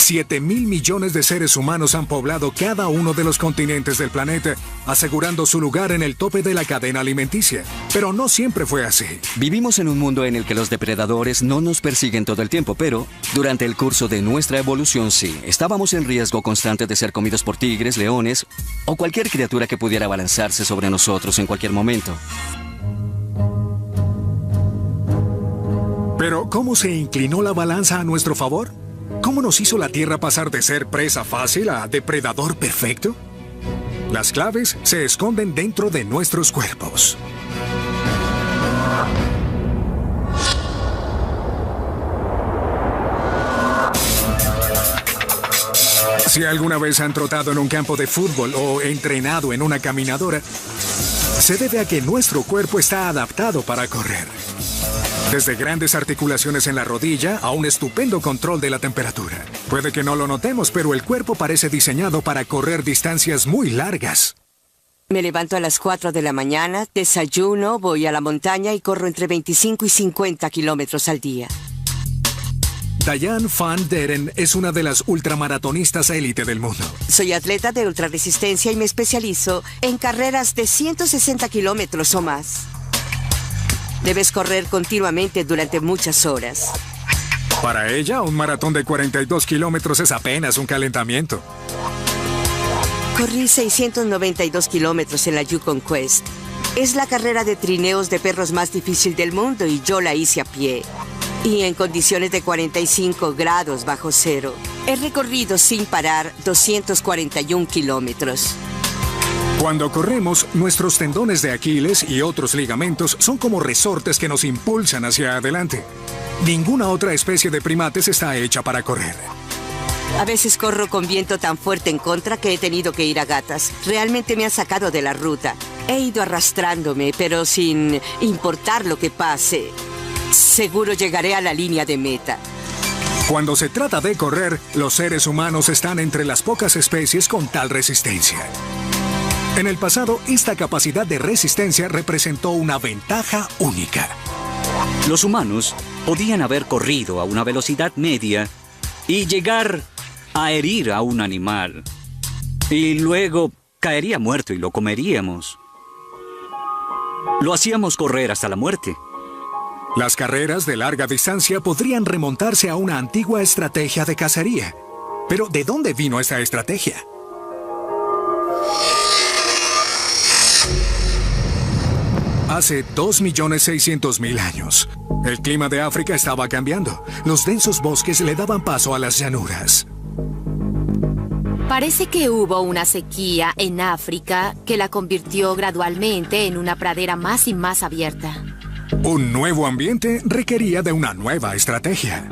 Speaker 1: 7,000 millones de seres humanos han poblado cada uno de los continentes del planeta, asegurando su lugar en el tope de la cadena alimenticia. Pero no siempre fue así.
Speaker 7: Vivimos en un mundo en el que los depredadores no nos persiguen todo el tiempo, pero durante el curso de nuestra evolución sí. Estábamos en riesgo constante de ser comidos por tigres, leones o cualquier criatura que pudiera abalanzarse sobre nosotros en cualquier momento.
Speaker 1: Pero, ¿cómo se inclinó la balanza a nuestro favor? ¿Cómo nos hizo la Tierra pasar de ser presa fácil a depredador perfecto? Las claves se esconden dentro de nuestros cuerpos. Si alguna vez han trotado en un campo de fútbol o entrenado en una caminadora, se debe a que nuestro cuerpo está adaptado para correr. Desde grandes articulaciones en la rodilla a un estupendo control de la temperatura. Puede que no lo notemos, pero el cuerpo parece diseñado para correr distancias muy largas.
Speaker 16: Me levanto a las 4 de la mañana, desayuno, voy a la montaña y corro entre 25 y 50 kilómetros al día.
Speaker 1: Diane van Deren es una de las ultramaratonistas élite del mundo.
Speaker 16: Soy atleta de ultrarresistencia y me especializo en carreras de 160 kilómetros o más. Debes correr continuamente durante muchas horas.
Speaker 1: Para ella, un maratón de 42 kilómetros es apenas un calentamiento.
Speaker 16: Corrí 692 kilómetros en la Yukon Quest. Es la carrera de trineos de perros más difícil del mundo y yo la hice a pie. Y en condiciones de 45 grados bajo cero. He recorrido sin parar 241 kilómetros.
Speaker 1: Cuando corremos, nuestros tendones de Aquiles y otros ligamentos son como resortes que nos impulsan hacia adelante. Ninguna otra especie de primates está hecha para correr.
Speaker 16: A veces corro con viento tan fuerte en contra que he tenido que ir a gatas. Realmente me han sacado de la ruta. He ido arrastrándome, pero sin importar lo que pase, seguro llegaré a la línea de meta.
Speaker 1: Cuando se trata de correr, los seres humanos están entre las pocas especies con tal resistencia. En el pasado, esta capacidad de resistencia representó una ventaja única.
Speaker 2: Los humanos podían haber corrido a una velocidad media y llegar a herir a un animal. Y luego caería muerto y lo comeríamos. Lo hacíamos correr hasta la muerte.
Speaker 1: Las carreras de larga distancia podrían remontarse a una antigua estrategia de cacería. Pero, ¿de dónde vino esta estrategia? Hace 2.600.000 años, el clima de África estaba cambiando. Los densos bosques le daban paso a las llanuras.
Speaker 17: Parece que hubo una sequía en África que la convirtió gradualmente en una pradera más y más abierta.
Speaker 1: Un nuevo ambiente requería de una nueva estrategia.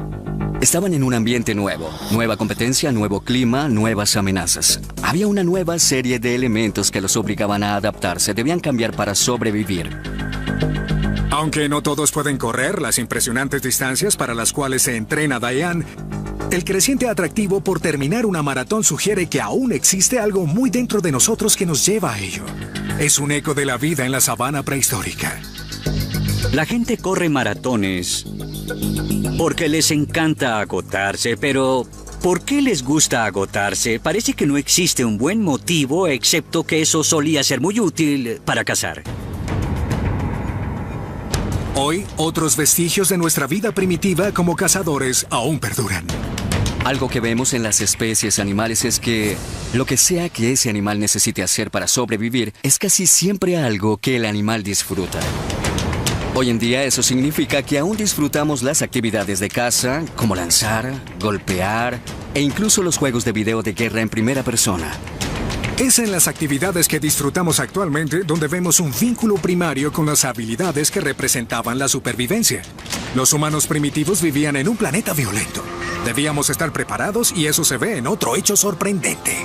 Speaker 7: Estaban en un ambiente nuevo. Nueva competencia, nuevo clima, nuevas amenazas. Había una nueva serie de elementos que los obligaban a adaptarse. Debían cambiar para sobrevivir.
Speaker 1: Aunque no todos pueden correr las impresionantes distancias para las cuales se entrena Diane, el creciente atractivo por terminar una maratón sugiere que aún existe algo muy dentro de nosotros que nos lleva a ello. Es un eco de la vida en la sabana prehistórica.
Speaker 2: La gente corre maratones porque les encanta agotarse, pero ¿Por qué les gusta agotarse? Parece que no existe un buen motivo, excepto que eso solía ser muy útil para cazar.
Speaker 1: Hoy, otros vestigios de nuestra vida primitiva como cazadores aún perduran.
Speaker 7: Algo que vemos en las especies animales es que lo que sea que ese animal necesite hacer para sobrevivir es casi siempre algo que el animal disfruta. Hoy en día eso significa que aún disfrutamos las actividades de caza, como lanzar, golpear e incluso los juegos de video de guerra en primera persona.
Speaker 1: Es en las actividades que disfrutamos actualmente donde vemos un vínculo primario con las habilidades que representaban la supervivencia. Los humanos primitivos vivían en un planeta violento. Debíamos estar preparados y eso se ve en otro hecho sorprendente.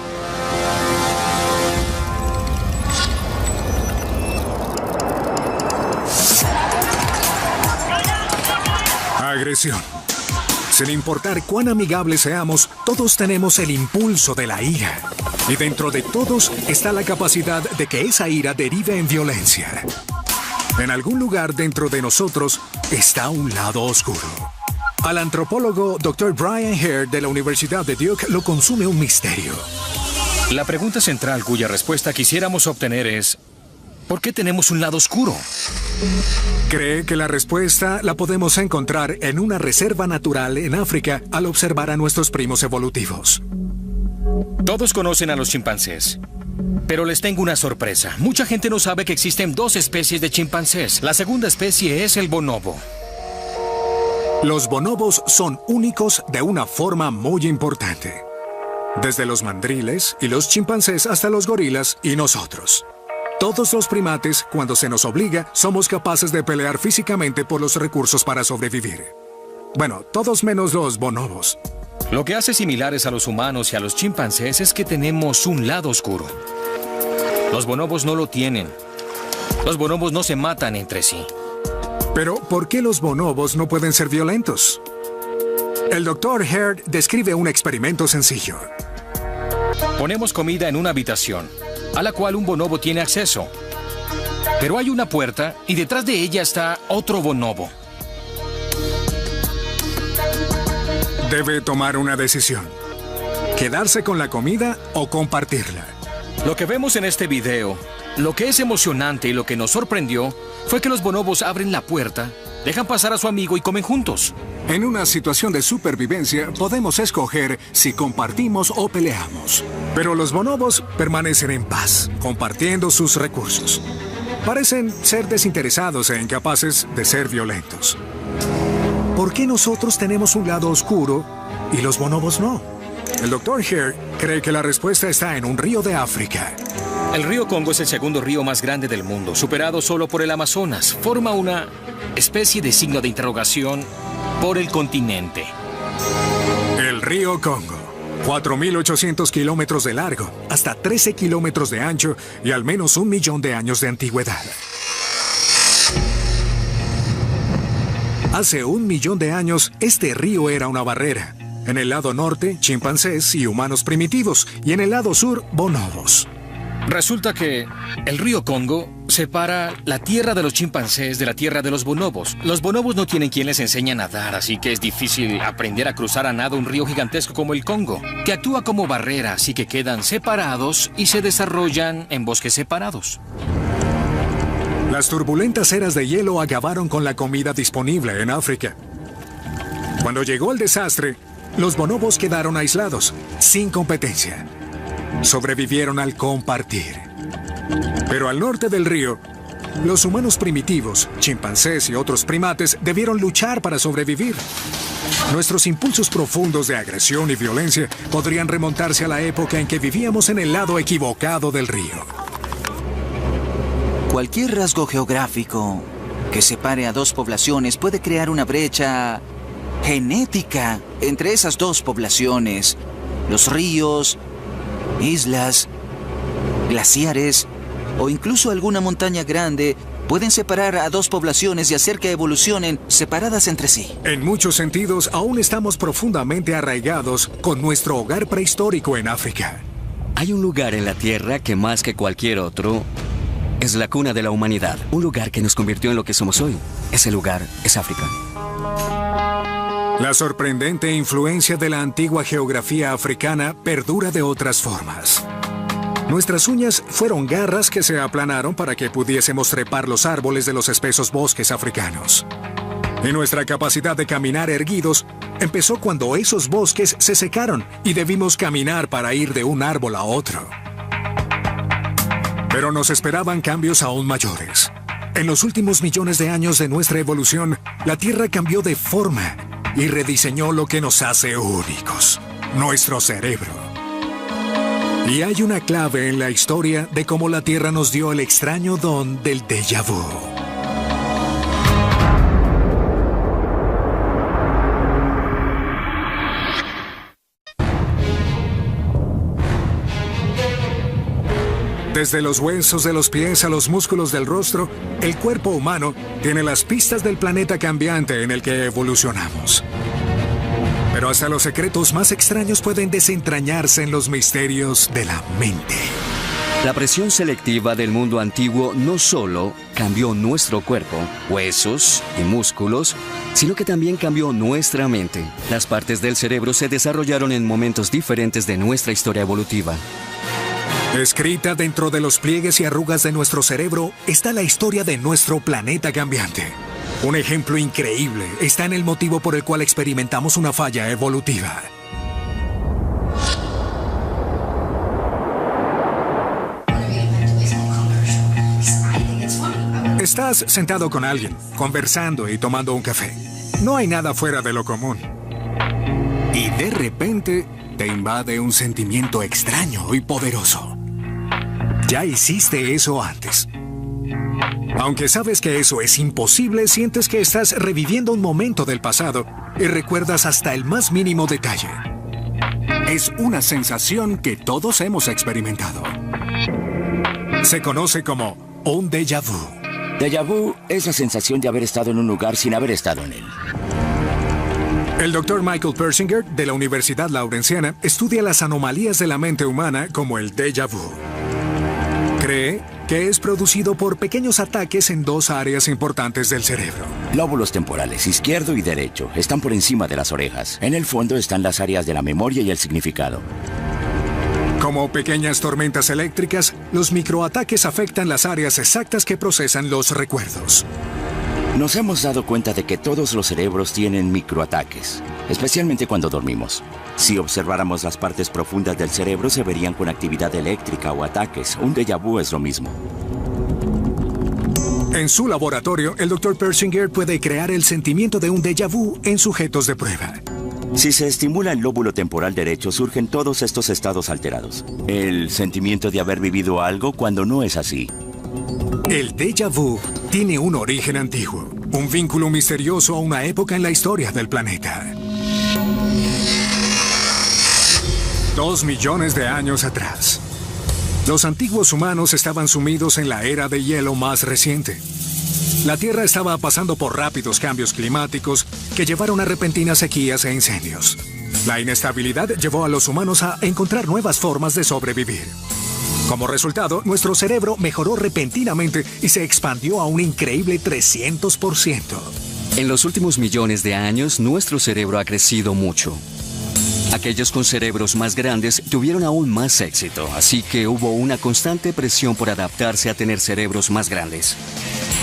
Speaker 1: Agresión. Sin importar cuán amigables seamos, todos tenemos el impulso de la ira. Y dentro de todos está la capacidad de que esa ira derive en violencia. En algún lugar dentro de nosotros está un lado oscuro. Al antropólogo Dr. Brian Hare de la Universidad de Duke lo consume un misterio.
Speaker 18: La pregunta central cuya respuesta quisiéramos obtener es: ¿por qué tenemos un lado oscuro?
Speaker 1: Cree que la respuesta la podemos encontrar en una reserva natural en África al observar a nuestros primos evolutivos.
Speaker 18: Todos conocen a los chimpancés, pero les tengo una sorpresa. Mucha gente no sabe que existen dos especies de chimpancés. La segunda especie es el bonobo.
Speaker 1: Los bonobos son únicos de una forma muy importante. Desde los mandriles y los chimpancés hasta los gorilas y nosotros. Todos los primates, cuando se nos obliga, somos capaces de pelear físicamente por los recursos para sobrevivir. Bueno, todos menos los bonobos.
Speaker 18: Lo que hace similares a los humanos y a los chimpancés es que tenemos un lado oscuro. Los bonobos no lo tienen. Los bonobos no se matan entre sí.
Speaker 1: Pero, ¿por qué los bonobos no pueden ser violentos? El Dr. Hare describe un experimento sencillo.
Speaker 18: Ponemos comida en una habitación, a la cual un bonobo tiene acceso. Pero hay una puerta y detrás de ella está otro bonobo.
Speaker 1: Debe tomar una decisión. ¿Quedarse con la comida o compartirla?
Speaker 18: Lo que vemos en este video, lo que es emocionante y lo que nos sorprendió, fue que los bonobos abren la puerta, dejan pasar a su amigo y comen juntos.
Speaker 1: En una situación de supervivencia, podemos escoger si compartimos o peleamos. Pero los bonobos permanecen en paz, compartiendo sus recursos. Parecen ser desinteresados e incapaces de ser violentos. ¿Por qué nosotros tenemos un lado oscuro y los bonobos no? El Dr. Hare cree que la respuesta está en un río de África.
Speaker 18: El río Congo es el segundo río más grande del mundo, superado solo por el Amazonas. Forma una especie de signo de interrogación por el continente.
Speaker 1: El río Congo, 4.800 kilómetros de largo, hasta 13 kilómetros de ancho y al menos 1 millón de años de antigüedad. Hace 1 millón de años, este río era una barrera. En el lado norte, chimpancés y humanos primitivos, y en el lado sur, bonobos.
Speaker 18: Resulta que el río Congo separa la tierra de los chimpancés de la tierra de los bonobos. Los bonobos no tienen quien les enseñe a nadar, así que es difícil aprender a cruzar a nado un río gigantesco como el Congo, que actúa como barrera, así que quedan separados y se desarrollan en bosques separados.
Speaker 1: Las turbulentas eras de hielo acabaron con la comida disponible en África. Cuando llegó el desastre, los bonobos quedaron aislados, sin competencia. Sobrevivieron al compartir. Pero al norte del río, los humanos primitivos, chimpancés y otros primates debieron luchar para sobrevivir. Nuestros impulsos profundos de agresión y violencia podrían remontarse a la época en que vivíamos en el lado equivocado del río.
Speaker 5: Cualquier rasgo geográfico que separe a dos poblaciones puede crear una brecha genética entre esas dos poblaciones. Los ríos, islas, glaciares o incluso alguna montaña grande pueden separar a dos poblaciones y hacer que evolucionen separadas entre sí.
Speaker 1: En muchos sentidos, aún estamos profundamente arraigados con nuestro hogar prehistórico en África.
Speaker 7: Hay un lugar en la Tierra que más que cualquier otro es la cuna de la humanidad. Un lugar que nos convirtió en lo que somos hoy. Ese lugar es África.
Speaker 1: La sorprendente influencia de la antigua geografía africana perdura de otras formas. Nuestras uñas fueron garras que se aplanaron para que pudiésemos trepar los árboles de los espesos bosques africanos. Y nuestra capacidad de caminar erguidos empezó cuando esos bosques se secaron y debimos caminar para ir de un árbol a otro. Pero nos esperaban cambios aún mayores. En los últimos millones de años de nuestra evolución, la Tierra cambió de forma y rediseñó lo que nos hace únicos, nuestro cerebro. Y hay una clave en la historia de cómo la Tierra nos dio el extraño don del déjà vu. Desde los huesos de los pies a los músculos del rostro, el cuerpo humano tiene las pistas del planeta cambiante en el que evolucionamos. Pero hasta los secretos más extraños pueden desentrañarse en los misterios de la mente.
Speaker 7: La presión selectiva del mundo antiguo no solo cambió nuestro cuerpo, huesos y músculos, sino que también cambió nuestra mente. Las partes del cerebro se desarrollaron en momentos diferentes de nuestra historia evolutiva.
Speaker 1: Escrita dentro de los pliegues y arrugas de nuestro cerebro está la historia de nuestro planeta cambiante. Un ejemplo increíble está en el motivo por el cual experimentamos una falla evolutiva. Estás sentado con alguien, conversando y tomando un café. No hay nada fuera de lo común. Y de repente te invade un sentimiento extraño y poderoso. Ya hiciste eso antes. Aunque sabes que eso es imposible, sientes que estás reviviendo un momento del pasado y recuerdas hasta el más mínimo detalle. Es una sensación que todos hemos experimentado. Se conoce como un déjà vu.
Speaker 9: Déjà vu es la sensación de haber estado en un lugar sin haber estado en él.
Speaker 1: El Dr. Michael Persinger, de la Universidad Lawrenciana, estudia las anomalías de la mente humana como el déjà vu. Cree que es producido por pequeños ataques en dos áreas importantes del cerebro.
Speaker 9: Lóbulos temporales, izquierdo y derecho, están por encima de las orejas. En el fondo están las áreas de la memoria y el significado.
Speaker 1: Como pequeñas tormentas eléctricas, los microataques afectan las áreas exactas que procesan los recuerdos.
Speaker 9: Nos hemos dado cuenta de que todos los cerebros tienen microataques, especialmente cuando dormimos. Si observáramos las partes profundas del cerebro, se verían con actividad eléctrica o ataques. Un déjà vu es lo mismo.
Speaker 1: En su laboratorio, el Dr. Persinger puede crear el sentimiento de un déjà vu en sujetos de prueba.
Speaker 9: Si se estimula el lóbulo temporal derecho, surgen todos estos estados alterados. El sentimiento de haber vivido algo cuando no es así.
Speaker 1: El déjà vu tiene un origen antiguo, un vínculo misterioso a una época en la historia del planeta. 2 millones de años atrás. Los antiguos humanos estaban sumidos en la era de hielo más reciente. La Tierra estaba pasando por rápidos cambios climáticos que llevaron a repentinas sequías e incendios. La inestabilidad llevó a los humanos a encontrar nuevas formas de sobrevivir. Como resultado, nuestro cerebro mejoró repentinamente y se expandió a un increíble 300%.
Speaker 7: En los últimos millones de años, nuestro cerebro ha crecido mucho. Aquellos con cerebros más grandes tuvieron aún más éxito, así que hubo una constante presión por adaptarse a tener cerebros más grandes.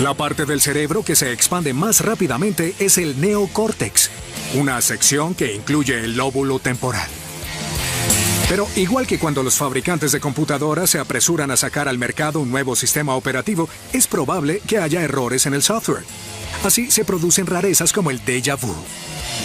Speaker 1: La parte del cerebro que se expande más rápidamente es el neocórtex, una sección que incluye el lóbulo temporal. Pero igual que cuando los fabricantes de computadoras se apresuran a sacar al mercado un nuevo sistema operativo, es probable que haya errores en el software. Así se producen rarezas como el déjà vu.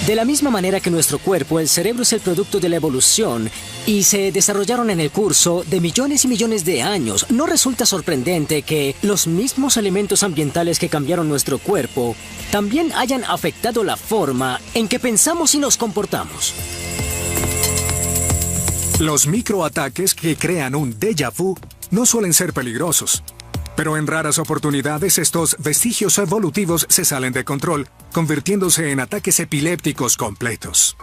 Speaker 4: De la misma manera que nuestro cuerpo, el cerebro es el producto de la evolución y se desarrollaron en el curso de millones y millones de años. No resulta sorprendente que los mismos elementos ambientales que cambiaron nuestro cuerpo también hayan afectado la forma en que pensamos y nos comportamos.
Speaker 1: Los microataques que crean un déjà vu no suelen ser peligrosos. Pero en raras oportunidades estos vestigios evolutivos se salen de control, convirtiéndose en ataques epilépticos completos.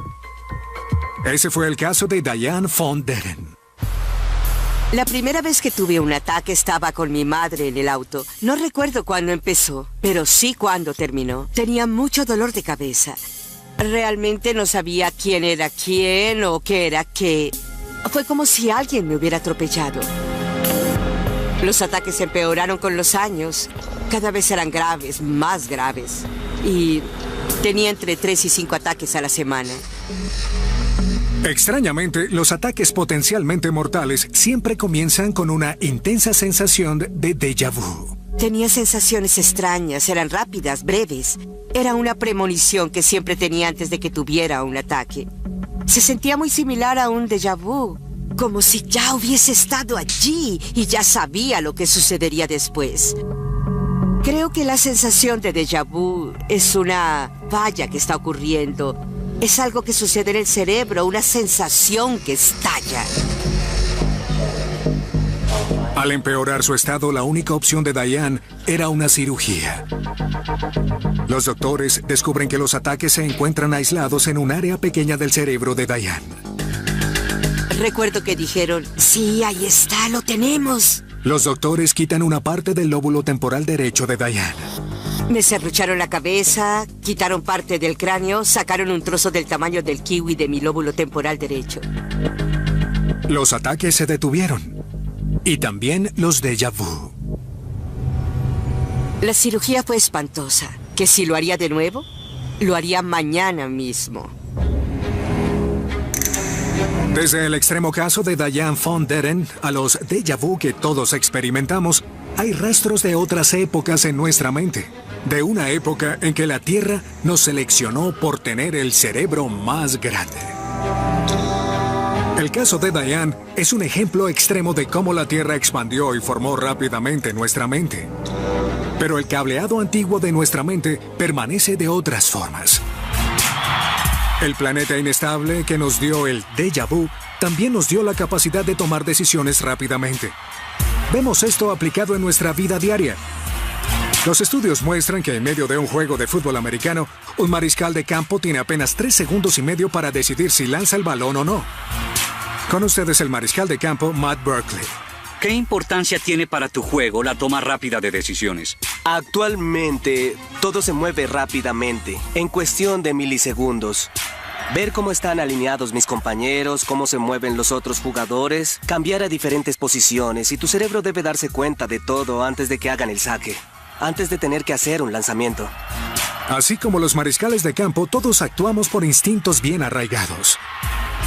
Speaker 1: Ese fue el caso de Diane von Deren.
Speaker 16: La primera vez que tuve un ataque estaba con mi madre en el auto. No recuerdo cuándo empezó, pero sí cuándo terminó. Tenía mucho dolor de cabeza. Realmente no sabía quién era quién o qué era qué. Fue como si alguien me hubiera atropellado. Los ataques empeoraron con los años. Cada vez eran graves, más graves. Y tenía entre 3 y 5 ataques a la semana.
Speaker 1: Extrañamente, los ataques potencialmente mortales siempre comienzan con una intensa sensación de déjà vu.
Speaker 16: Tenía sensaciones extrañas, eran rápidas, breves. Era una premonición que siempre tenía antes de que tuviera un ataque. Se sentía muy similar a un déjà vu, como si ya hubiese estado allí y ya sabía lo que sucedería después. Creo que la sensación de déjà vu es una falla que está ocurriendo. Es algo que sucede en el cerebro, una sensación que estalla.
Speaker 1: Al empeorar su estado, la única opción de Diane era una cirugía. Los doctores descubren que los ataques se encuentran aislados en un área pequeña del cerebro de Diane.
Speaker 16: Recuerdo que dijeron, sí, ahí está, lo tenemos.
Speaker 1: Los doctores quitan una parte del lóbulo temporal derecho de Diane.
Speaker 16: Me serrucharon la cabeza, quitaron parte del cráneo, sacaron un trozo del tamaño del kiwi de mi lóbulo temporal derecho.
Speaker 1: Los ataques se detuvieron. Y también los déjà vu.
Speaker 16: La cirugía fue espantosa. ¿Que si lo haría de nuevo? Lo haría mañana mismo.
Speaker 1: Desde el extremo caso de Diane von Deren a los déjà vu que todos experimentamos, hay rastros de otras épocas en nuestra mente. De una época en que la Tierra nos seleccionó por tener el cerebro más grande. El caso de Diane es un ejemplo extremo de cómo la Tierra expandió y formó rápidamente nuestra mente. Pero el cableado antiguo de nuestra mente permanece de otras formas. El planeta inestable que nos dio el déjà vu también nos dio la capacidad de tomar decisiones rápidamente. Vemos esto aplicado en nuestra vida diaria. Los estudios muestran que en medio de un juego de fútbol americano, un mariscal de campo tiene apenas 3 segundos y medio para decidir si lanza el balón o no. Con ustedes el mariscal de campo, Matt Barkley.
Speaker 2: ¿Qué importancia tiene para tu juego la toma rápida de decisiones?
Speaker 3: Actualmente, todo se mueve rápidamente, en cuestión de milisegundos. Ver cómo están alineados mis compañeros, cómo se mueven los otros jugadores, cambiar a diferentes posiciones y tu cerebro debe darse cuenta de todo antes de que hagan el saque, antes de tener que hacer un lanzamiento.
Speaker 1: Así como los mariscales de campo, todos actuamos por instintos bien arraigados.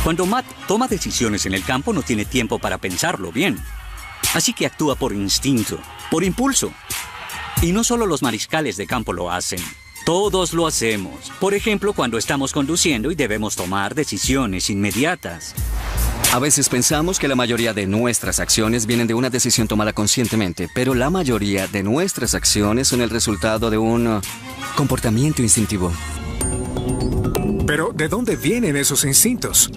Speaker 2: Cuando Matt toma decisiones en el campo, no tiene tiempo para pensarlo bien. Así que actúa por instinto, por impulso. Y no solo los mariscales de campo lo hacen. Todos lo hacemos. Por ejemplo, cuando estamos conduciendo y debemos tomar decisiones inmediatas.
Speaker 7: A veces pensamos que la mayoría de nuestras acciones vienen de una decisión tomada conscientemente, pero la mayoría de nuestras acciones son el resultado de un comportamiento instintivo.
Speaker 1: Pero, ¿de dónde vienen esos instintos?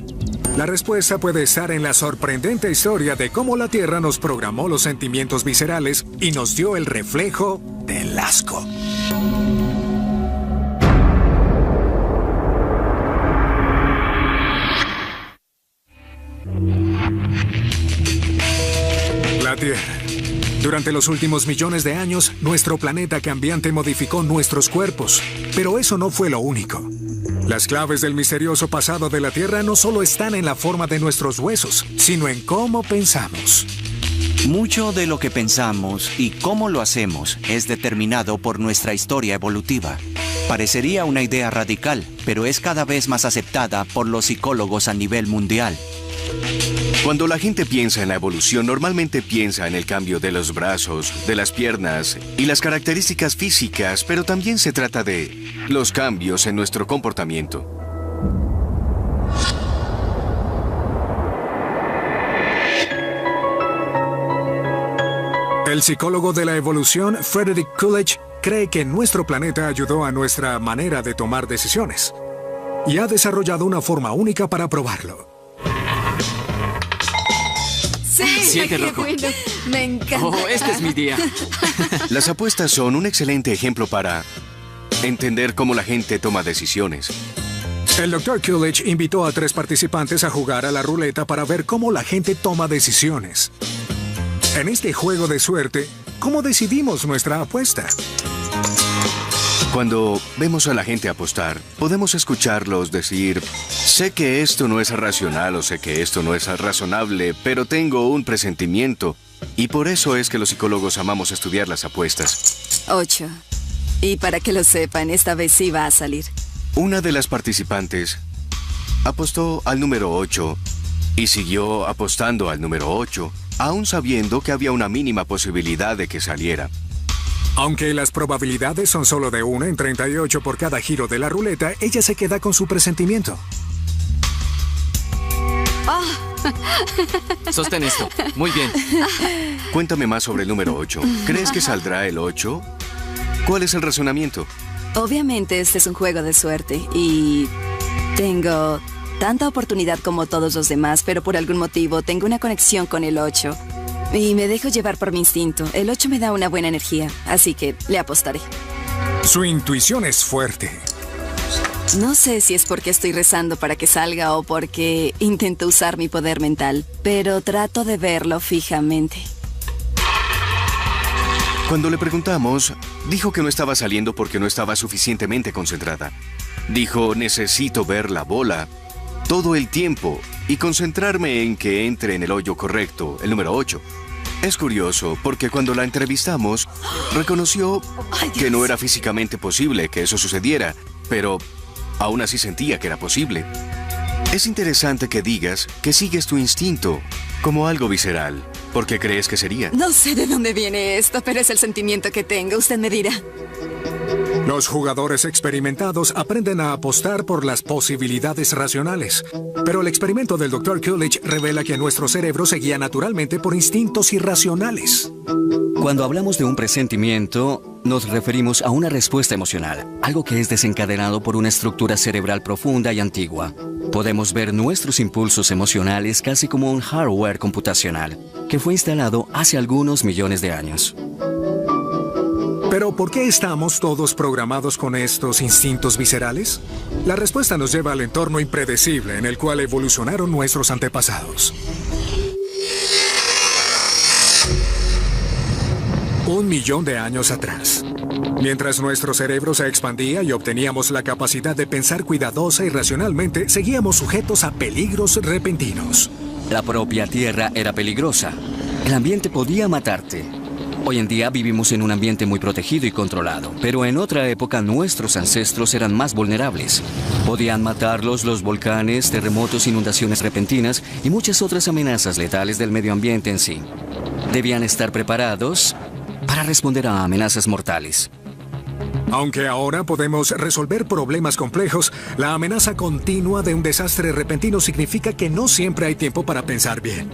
Speaker 1: La respuesta puede estar en la sorprendente historia de cómo la Tierra nos programó los sentimientos viscerales y nos dio el reflejo del asco. La Tierra. Durante los últimos millones de años, nuestro planeta cambiante modificó nuestros cuerpos. Pero eso no fue lo único. Las claves del misterioso pasado de la Tierra no solo están en la forma de nuestros huesos, sino en cómo pensamos.
Speaker 10: Mucho de lo que pensamos y cómo lo hacemos es determinado por nuestra historia evolutiva. Parecería una idea radical, pero es cada vez más aceptada por los psicólogos a nivel mundial.
Speaker 6: Cuando la gente piensa en la evolución, normalmente piensa en el cambio de los brazos, de las piernas y las características físicas, pero también se trata de los cambios en nuestro comportamiento.
Speaker 1: El psicólogo de la evolución, Frederick Coolidge, cree que nuestro planeta ayudó a nuestra manera de tomar decisiones y ha desarrollado una forma única para probarlo.
Speaker 12: Sí, qué
Speaker 17: rojo. Bueno, me encanta.
Speaker 12: Oh, este es mi día.
Speaker 6: Las apuestas son un excelente ejemplo para entender cómo la gente toma decisiones.
Speaker 1: El Dr. Coolidge invitó a 3 participantes a jugar a la ruleta para ver cómo la gente toma decisiones. En este juego de suerte, ¿cómo decidimos nuestra apuesta?
Speaker 6: Cuando vemos a la gente apostar, podemos escucharlos decir, sé que esto no es racional o sé que esto no es razonable, pero tengo un presentimiento. Y por eso es que los psicólogos amamos estudiar las apuestas.
Speaker 19: 8. Y para que lo sepan, esta vez sí va a salir.
Speaker 6: Una de las participantes apostó al número 8 y siguió apostando al número 8, aún sabiendo que había una mínima posibilidad de que saliera.
Speaker 1: Aunque las probabilidades son solo de 1 en 38 por cada giro de la ruleta, ella se queda con su presentimiento.
Speaker 12: Sostén esto. Muy bien.
Speaker 6: Cuéntame más sobre el número 8. ¿Crees que saldrá el 8? ¿Cuál es el razonamiento?
Speaker 19: Obviamente este es un juego de suerte y tengo tanta oportunidad como todos los demás, pero por algún motivo tengo una conexión con el 8. Y me dejo llevar por mi instinto. El 8 me da una buena energía, así que le apostaré.
Speaker 1: Su intuición es fuerte.
Speaker 19: No sé si es porque estoy rezando para que salga o porque intento usar mi poder mental, pero trato de verlo fijamente.
Speaker 6: Cuando le preguntamos, dijo que no estaba saliendo porque no estaba suficientemente concentrada. Dijo, necesito ver la bola todo el tiempo y concentrarme en que entre en el hoyo correcto, el número 8. Es curioso porque cuando la entrevistamos, reconoció que no era físicamente posible que eso sucediera, pero aún así sentía que era posible. Es interesante que digas que sigues tu instinto como algo visceral. ¿Por qué crees que sería?
Speaker 19: No sé de dónde viene esto, pero es el sentimiento que tengo. Usted me dirá.
Speaker 1: Los jugadores experimentados aprenden a apostar por las posibilidades racionales. Pero el experimento del Dr. Coolidge revela que nuestro cerebro se guía naturalmente por instintos irracionales.
Speaker 7: Cuando hablamos de un presentimiento, nos referimos a una respuesta emocional, algo que es desencadenado por una estructura cerebral profunda y antigua. Podemos ver nuestros impulsos emocionales casi como un hardware computacional, que fue instalado hace algunos millones de años.
Speaker 1: ¿Pero por qué estamos todos programados con estos instintos viscerales? La respuesta nos lleva al entorno impredecible en el cual evolucionaron nuestros antepasados. 1 millón de años atrás. Mientras nuestro cerebro se expandía y obteníamos la capacidad de pensar cuidadosa y racionalmente, seguíamos sujetos a peligros repentinos.
Speaker 7: La propia Tierra era peligrosa. El ambiente podía matarte. Hoy en día vivimos en un ambiente muy protegido y controlado, pero en otra época nuestros ancestros eran más vulnerables. Podían matarlos los volcanes, terremotos, inundaciones repentinas y muchas otras amenazas letales del medio ambiente en sí. Debían estar preparados para responder a amenazas mortales.
Speaker 1: Aunque ahora podemos resolver problemas complejos, la amenaza continua de un desastre repentino significa que no siempre hay tiempo para pensar bien.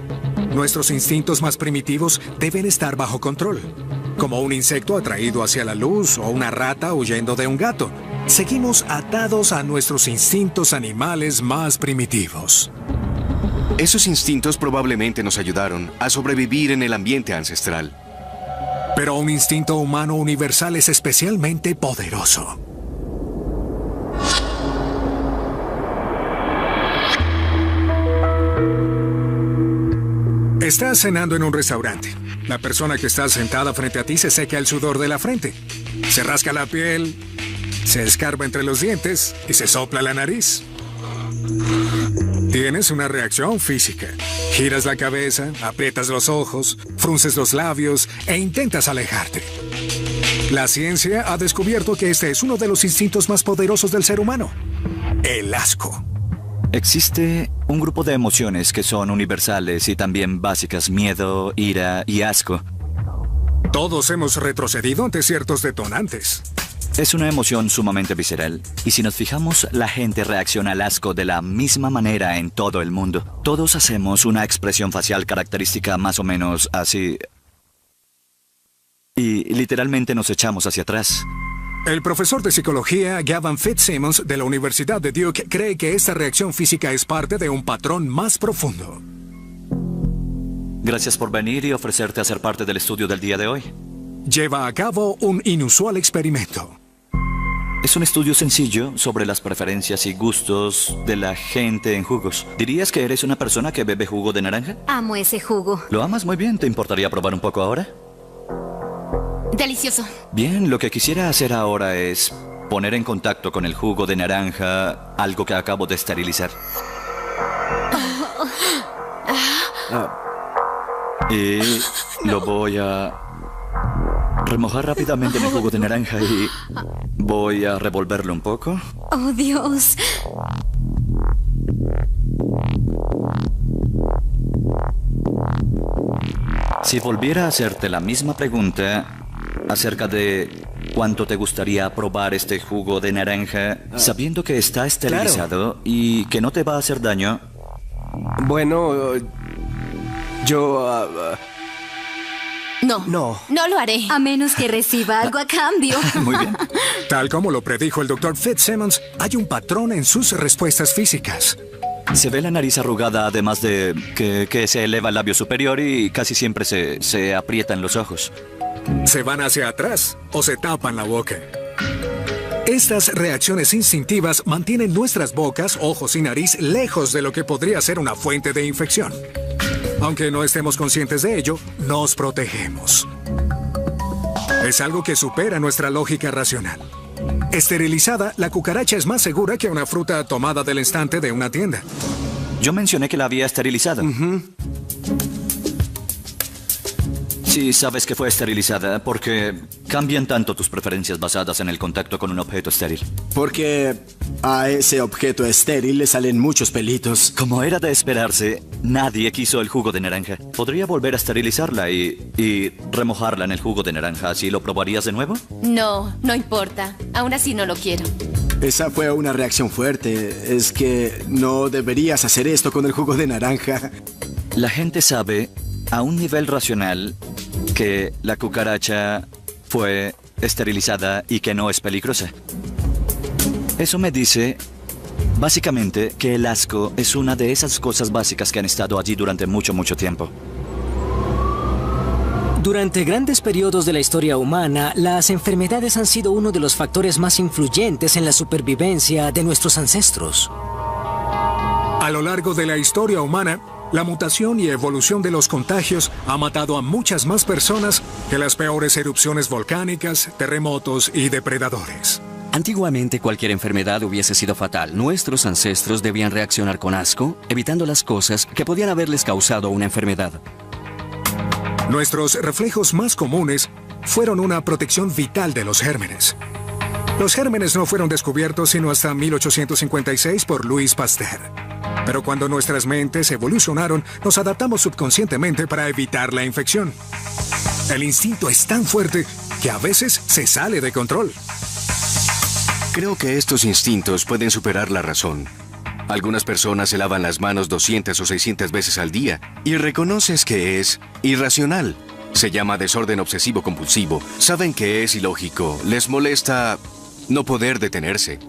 Speaker 1: Nuestros instintos más primitivos deben estar bajo control, como un insecto atraído hacia la luz o una rata huyendo de un gato. Seguimos atados a nuestros instintos animales más primitivos.
Speaker 6: Esos instintos probablemente nos ayudaron a sobrevivir en el ambiente ancestral.
Speaker 1: Pero un instinto humano universal es especialmente poderoso. Estás cenando en un restaurante. La persona que está sentada frente a ti se seca el sudor de la frente. Se rasca la piel, se escarba entre los dientes y se sopla la nariz. Tienes una reacción física. Giras la cabeza, aprietas los ojos, frunces los labios e intentas alejarte. La ciencia ha descubierto que este es uno de los instintos más poderosos del ser humano: el asco.
Speaker 20: Existe un grupo de emociones que son universales y también básicas: miedo, ira y asco.
Speaker 1: Todos hemos retrocedido ante ciertos detonantes.
Speaker 20: Es una emoción sumamente visceral. Y si nos fijamos, la gente reacciona al asco de la misma manera en todo el mundo. Todos hacemos una expresión facial característica más o menos así. Y literalmente nos echamos hacia atrás.
Speaker 1: El profesor de psicología Gavin Fitzsimmons de la Universidad de Duke cree que esta reacción física es parte de un patrón más profundo.
Speaker 20: Gracias por venir y ofrecerte a ser parte del estudio del día de hoy.
Speaker 1: Lleva a cabo un inusual experimento.
Speaker 20: Es un estudio sencillo sobre las preferencias y gustos de la gente en jugos. ¿Dirías que eres una persona que bebe jugo de naranja?
Speaker 15: Amo ese jugo.
Speaker 20: ¿Lo amas muy bien? ¿Te importaría probar un poco ahora?
Speaker 17: Delicioso.
Speaker 20: Bien, lo que quisiera hacer ahora es poner en contacto con el jugo de naranja algo que acabo de esterilizar. Y lo voy a remojar rápidamente en el jugo de naranja y voy a revolverlo un poco.
Speaker 15: Oh, Dios.
Speaker 20: Si volviera a hacerte la misma pregunta acerca de cuánto te gustaría probar este jugo de naranja, sabiendo que está esterilizado y que no te va a hacer daño.
Speaker 3: Bueno, yo...
Speaker 17: No lo haré.
Speaker 15: A menos que reciba algo a cambio.
Speaker 20: Muy bien.
Speaker 1: Tal como lo predijo el Dr. Fitzsimmons, hay un patrón en sus respuestas físicas.
Speaker 20: Se ve la nariz arrugada, además de que se eleva el labio superior y casi siempre se aprietan los ojos.
Speaker 1: Se van hacia atrás o se tapan la boca. Estas reacciones instintivas mantienen nuestras bocas, ojos y nariz lejos de lo que podría ser una fuente de infección. Aunque no estemos conscientes de ello, nos protegemos. Es algo que supera nuestra lógica racional. Esterilizada, la cucaracha es más segura que una fruta tomada del estante de una tienda.
Speaker 20: Yo mencioné que la había esterilizado. Sí, sabes que fue esterilizada porque cambian tanto tus preferencias basadas en el contacto con un objeto estéril.
Speaker 21: Porque a ese objeto estéril le salen muchos pelitos.
Speaker 20: Como era de esperarse, nadie quiso el jugo de naranja. Podría volver a esterilizarla y remojarla en el jugo de naranja. ¿Así lo probarías de nuevo?
Speaker 17: No importa. Aún así no lo quiero.
Speaker 21: Esa fue una reacción fuerte. Es que no deberías hacer esto con el jugo de naranja.
Speaker 20: La gente sabe, a un nivel racional, que la cucaracha fue esterilizada y que no es peligrosa. Eso me dice, básicamente, que el asco es una de esas cosas básicas que han estado allí durante mucho, mucho tiempo.
Speaker 4: Durante grandes periodos de la historia humana, las enfermedades han sido uno de los factores más influyentes en la supervivencia de nuestros ancestros.
Speaker 1: A lo largo de la historia humana, la mutación y evolución de los contagios ha matado a muchas más personas que las peores erupciones volcánicas, terremotos y depredadores.
Speaker 7: Antiguamente cualquier enfermedad hubiese sido fatal. Nuestros ancestros debían reaccionar con asco, evitando las cosas que podían haberles causado una enfermedad.
Speaker 1: Nuestros reflejos más comunes fueron una protección vital de los gérmenes. Los gérmenes no fueron descubiertos sino hasta 1856 por Louis Pasteur. Pero cuando nuestras mentes evolucionaron, nos adaptamos subconscientemente para evitar la infección. El instinto es tan fuerte que a veces se sale de control.
Speaker 6: Creo que estos instintos pueden superar la razón. Algunas personas se lavan las manos 200 o 600 veces al día y reconoces que es irracional. Se llama desorden obsesivo-compulsivo. Saben que es ilógico. Les molesta no poder detenerse.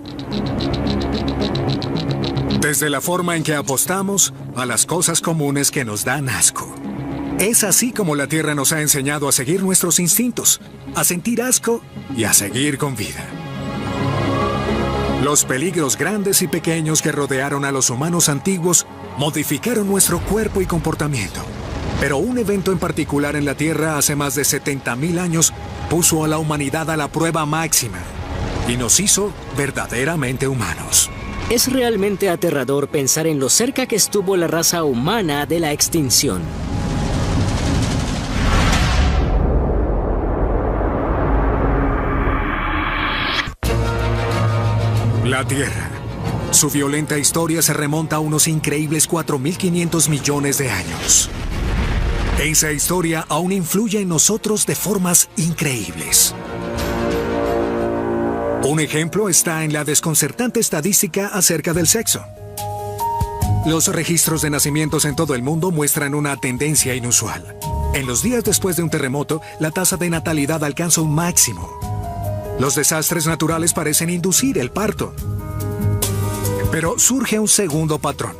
Speaker 1: Desde la forma en que apostamos a las cosas comunes que nos dan asco. Es así como la Tierra nos ha enseñado a seguir nuestros instintos, a sentir asco y a seguir con vida. Los peligros grandes y pequeños que rodearon a los humanos antiguos modificaron nuestro cuerpo y comportamiento. Pero un evento en particular en la Tierra hace más de 70,000 años puso a la humanidad a la prueba máxima y nos hizo verdaderamente humanos.
Speaker 4: Es realmente aterrador pensar en lo cerca que estuvo la raza humana de la extinción.
Speaker 1: La Tierra. Su violenta historia se remonta a unos increíbles 4.500 millones de años. Esa historia aún influye en nosotros de formas increíbles. Un ejemplo está en la desconcertante estadística acerca del sexo. Los registros de nacimientos en todo el mundo muestran una tendencia inusual. En los días después de un terremoto, la tasa de natalidad alcanza un máximo. Los desastres naturales parecen inducir el parto. Pero surge un segundo patrón.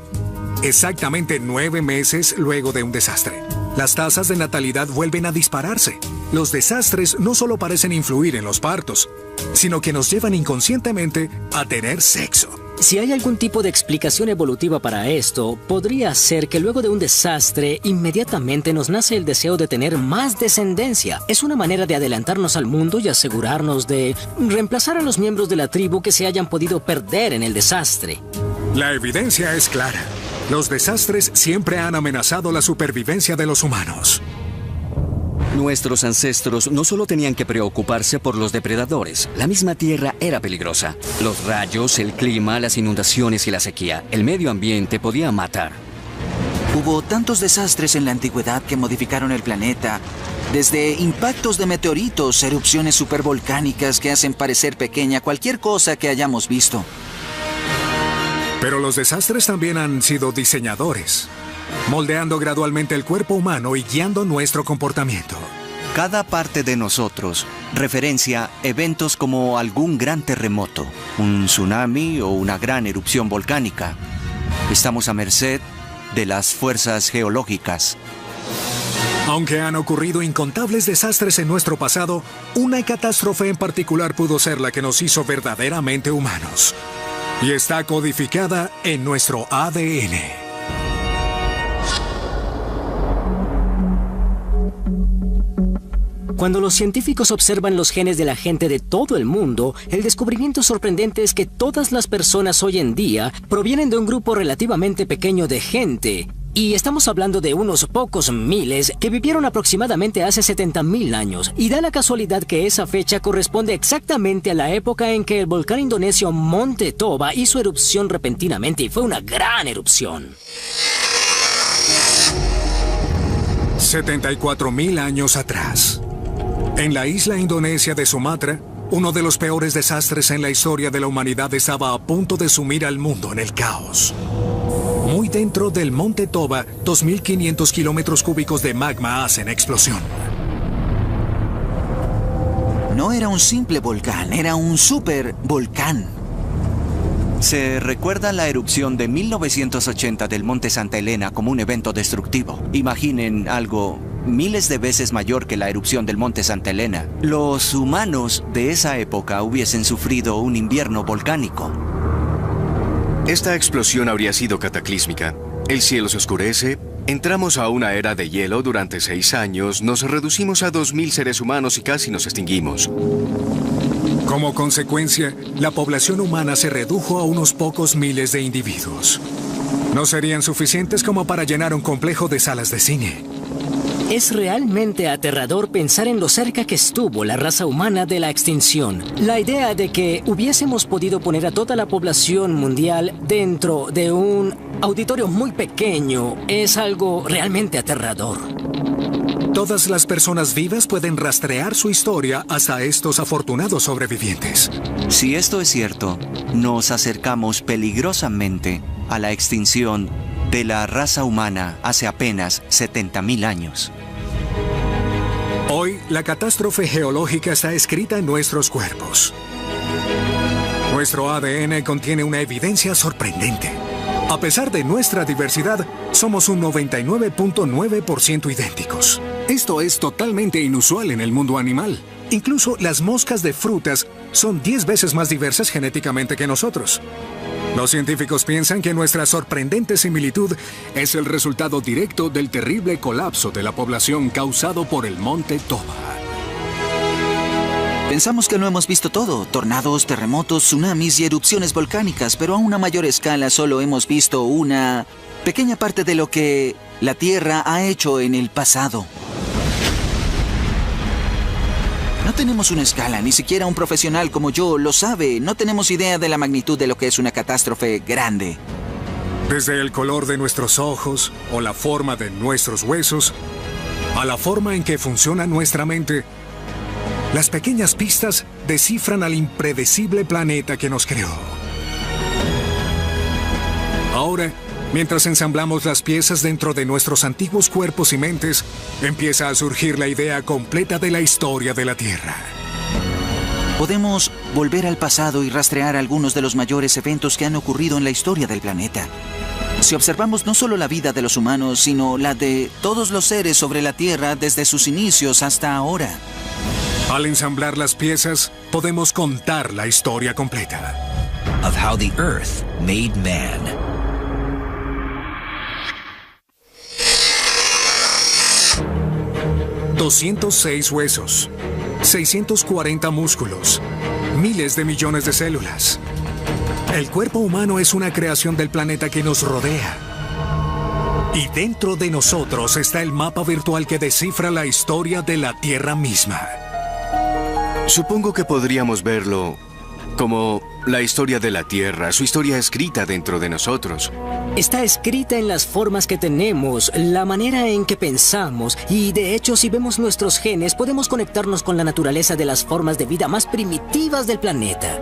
Speaker 1: Exactamente 9 meses luego de un desastre, las tasas de natalidad vuelven a dispararse. Los desastres no solo parecen influir en los partos, sino que nos llevan inconscientemente a tener sexo.
Speaker 4: Si hay algún tipo de explicación evolutiva para esto, podría ser que luego de un desastre, inmediatamente nos nace el deseo de tener más descendencia. Es una manera de adelantarnos al mundo y asegurarnos de reemplazar a los miembros de la tribu que se hayan podido perder en el desastre.
Speaker 1: La evidencia es clara. Los desastres siempre han amenazado la supervivencia de los humanos.
Speaker 7: Nuestros ancestros no solo tenían que preocuparse por los depredadores, la misma tierra era peligrosa. Los rayos, el clima, las inundaciones y la sequía, el medio ambiente podía matar.
Speaker 5: Hubo tantos desastres en la antigüedad que modificaron el planeta, desde impactos de meteoritos, erupciones supervolcánicas que hacen parecer pequeña cualquier cosa que hayamos visto.
Speaker 1: Pero los desastres también han sido diseñadores, moldeando gradualmente el cuerpo humano y guiando nuestro comportamiento.
Speaker 10: Cada parte de nosotros referencia eventos como algún gran terremoto, un tsunami o una gran erupción volcánica. Estamos a merced de las fuerzas geológicas.
Speaker 1: Aunque han ocurrido incontables desastres en nuestro pasado, una catástrofe en particular pudo ser la que nos hizo verdaderamente humanos. Y está codificada en nuestro ADN.
Speaker 4: Cuando los científicos observan los genes de la gente de todo el mundo, el descubrimiento sorprendente es que todas las personas hoy en día provienen de un grupo relativamente pequeño de gente. Y estamos hablando de unos pocos miles que vivieron aproximadamente hace 70.000 años. Y da la casualidad que esa fecha corresponde exactamente a la época en que el volcán indonesio Monte Toba hizo erupción repentinamente y fue una gran erupción.
Speaker 1: 74.000 años atrás. En la isla indonesia de Sumatra, uno de los peores desastres en la historia de la humanidad estaba a punto de sumir al mundo en el caos. Muy dentro del Monte Toba, 2.500 kilómetros cúbicos de magma hacen explosión.
Speaker 5: No era un simple volcán, era un supervolcán.
Speaker 10: Se recuerda la erupción de 1980 del Monte Santa Elena como un evento destructivo. Imaginen algo miles de veces mayor que la erupción del Monte Santa Elena. Los humanos de esa época hubiesen sufrido un invierno volcánico.
Speaker 6: Esta explosión habría sido cataclísmica. El cielo se oscurece, entramos a una era de hielo durante 6 años, nos reducimos a 2.000 seres humanos y casi nos extinguimos.
Speaker 1: Como consecuencia, la población humana se redujo a unos pocos miles de individuos. No serían suficientes como para llenar un complejo de salas de cine.
Speaker 4: Es realmente aterrador pensar en lo cerca que estuvo la raza humana de la extinción. La idea de que hubiésemos podido poner a toda la población mundial dentro de un auditorio muy pequeño es algo realmente aterrador.
Speaker 1: Todas las personas vivas pueden rastrear su historia hasta estos afortunados sobrevivientes.
Speaker 10: Si esto es cierto, nos acercamos peligrosamente a la extinción de la raza humana hace apenas 70.000 años.
Speaker 1: Hoy, la catástrofe geológica está escrita en nuestros cuerpos. Nuestro ADN contiene una evidencia sorprendente. A pesar de nuestra diversidad, somos un 99.9% idénticos. Esto es totalmente inusual en el mundo animal. Incluso las moscas de frutas son 10 veces más diversas genéticamente que nosotros. Los científicos piensan que nuestra sorprendente similitud es el resultado directo del terrible colapso de la población causado por el Monte Toba.
Speaker 5: Pensamos que no hemos visto todo: tornados, terremotos, tsunamis y erupciones volcánicas, pero a una mayor escala solo hemos visto una pequeña parte de lo que la Tierra ha hecho en el pasado. No tenemos una escala, ni siquiera un profesional como yo lo sabe. No tenemos idea de la magnitud de lo que es una catástrofe grande.
Speaker 1: Desde el color de nuestros ojos o la forma de nuestros huesos, a la forma en que funciona nuestra mente, las pequeñas pistas descifran al impredecible planeta que nos creó. Ahora, mientras ensamblamos las piezas dentro de nuestros antiguos cuerpos y mentes, empieza a surgir la idea completa de la historia de la Tierra.
Speaker 5: Podemos volver al pasado y rastrear algunos de los mayores eventos que han ocurrido en la historia del planeta. Si observamos no solo la vida de los humanos, sino la de todos los seres sobre la Tierra desde sus inicios hasta ahora.
Speaker 1: Al ensamblar las piezas, podemos contar la historia completa.
Speaker 11: of how the earth made man.
Speaker 1: ...206 huesos, 640 músculos, miles de millones de células. El cuerpo humano es una creación del planeta que nos rodea. Y dentro de nosotros está el mapa virtual que descifra la historia de la Tierra misma.
Speaker 6: Supongo que podríamos verlo como la historia de la Tierra, su historia escrita dentro de nosotros.
Speaker 4: Está escrita en las formas que tenemos, la manera en que pensamos, y de hecho, si vemos nuestros genes, podemos conectarnos con la naturaleza de las formas de vida más primitivas del planeta.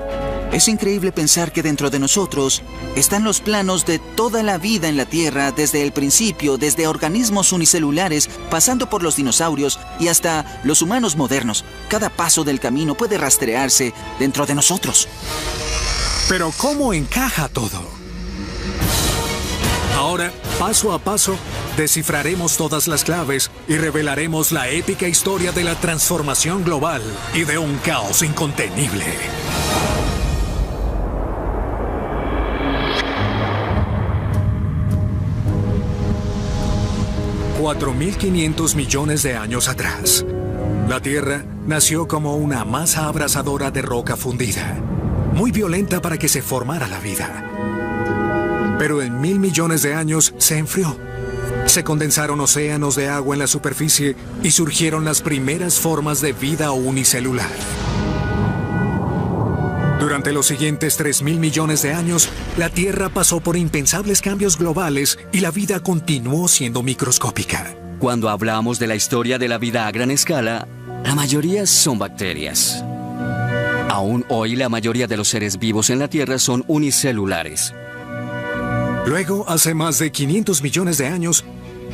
Speaker 5: Es increíble pensar que dentro de nosotros están los planos de toda la vida en la Tierra desde el principio, desde organismos unicelulares, pasando por los dinosaurios y hasta los humanos modernos. Cada paso del camino puede rastrearse dentro de nosotros.
Speaker 1: Pero ¿cómo encaja todo? Ahora, paso a paso, descifraremos todas las claves y revelaremos la épica historia de la transformación global y de un caos incontenible. $4.500 millones de años atrás, la Tierra nació como una masa abrasadora de roca fundida, muy violenta para que se formara la vida. Pero en 1.000 millones de años se enfrió. Se condensaron océanos de agua en la superficie y surgieron las primeras formas de vida unicelular. Durante los siguientes 3.000 millones de años, la Tierra pasó por impensables cambios globales y la vida continuó siendo microscópica.
Speaker 7: Cuando hablamos de la historia de la vida a gran escala, la mayoría son bacterias. Aún hoy, la mayoría de los seres vivos en la Tierra son unicelulares.
Speaker 1: Luego, hace más de 500 millones de años,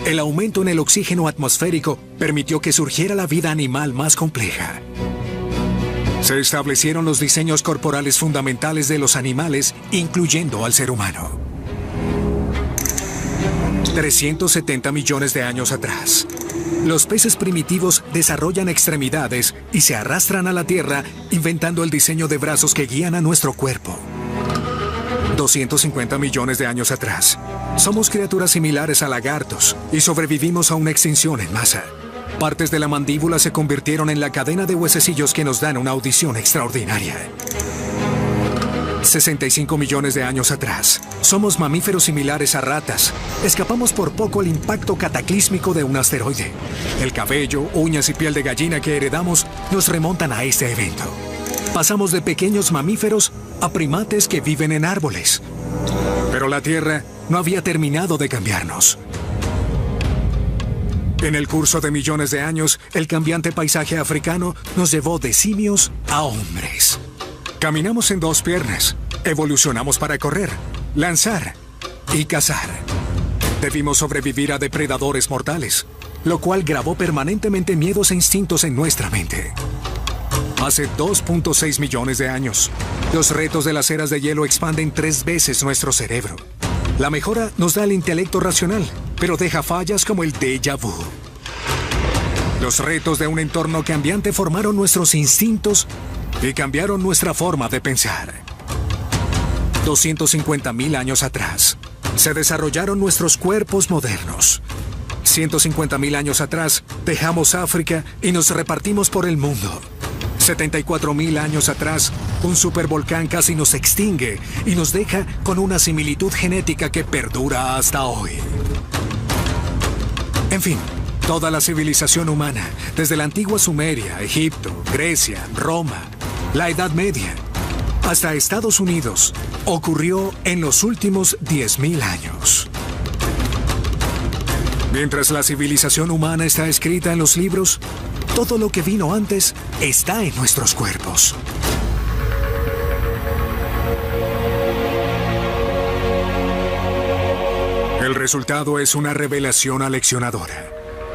Speaker 1: el aumento en el oxígeno atmosférico permitió que surgiera la vida animal más compleja. Se establecieron los diseños corporales fundamentales de los animales, incluyendo al ser humano. 370 millones de años atrás, los peces primitivos desarrollan extremidades y se arrastran a la Tierra, inventando el diseño de brazos que guían a nuestro cuerpo. 250 millones de años atrás, somos criaturas similares a lagartos y sobrevivimos a una extinción en masa. Partes de la mandíbula se convirtieron en la cadena de huesecillos que nos dan una audición extraordinaria. 65 millones de años atrás, somos mamíferos similares a ratas. Escapamos por poco el impacto cataclísmico de un asteroide. El cabello, uñas y piel de gallina que heredamos nos remontan a este evento. Pasamos de pequeños mamíferos a primates que viven en árboles. Pero la Tierra no había terminado de cambiarnos. En el curso de millones de años, el cambiante paisaje africano nos llevó de simios a hombres. Caminamos en dos piernas, evolucionamos para correr, lanzar y cazar. Debimos sobrevivir a depredadores mortales, lo cual grabó permanentemente miedos e instintos en nuestra mente. Hace 2.6 millones de años, los retos de las eras de hielo expanden 3 veces nuestro cerebro. La mejora nos da el intelecto racional, pero deja fallas como el déjà vu. Los retos de un entorno cambiante formaron nuestros instintos y cambiaron nuestra forma de pensar. 250.000 años atrás, se desarrollaron nuestros cuerpos modernos. 150.000 años atrás, dejamos África y nos repartimos por el mundo. 74.000 años atrás, un supervolcán casi nos extingue y nos deja con una similitud genética que perdura hasta hoy. En fin, toda la civilización humana, desde la antigua Sumeria, Egipto, Grecia, Roma, la Edad Media, hasta Estados Unidos, ocurrió en los últimos 10.000 años. Mientras la civilización humana está escrita en los libros, todo lo que vino antes está en nuestros cuerpos. El resultado es una revelación aleccionadora.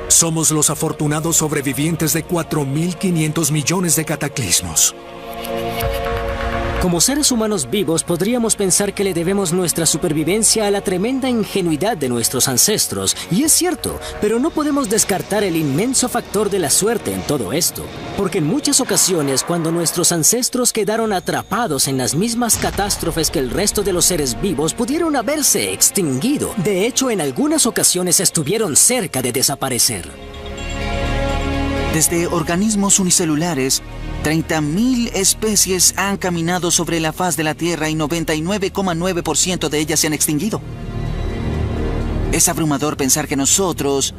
Speaker 1: Somos los afortunados sobrevivientes de 4.500 millones de cataclismos.
Speaker 4: Como seres humanos vivos, podríamos pensar que le debemos nuestra supervivencia a la tremenda ingenuidad de nuestros ancestros. Y es cierto, pero no podemos descartar el inmenso factor de la suerte en todo esto. Porque en muchas ocasiones, cuando nuestros ancestros quedaron atrapados en las mismas catástrofes que el resto de los seres vivos, pudieron haberse extinguido. De hecho, en algunas ocasiones estuvieron cerca de desaparecer.
Speaker 5: Desde organismos unicelulares, 30.000 especies han caminado sobre la faz de la Tierra y 99,9% de ellas se han extinguido. Es abrumador pensar que nosotros,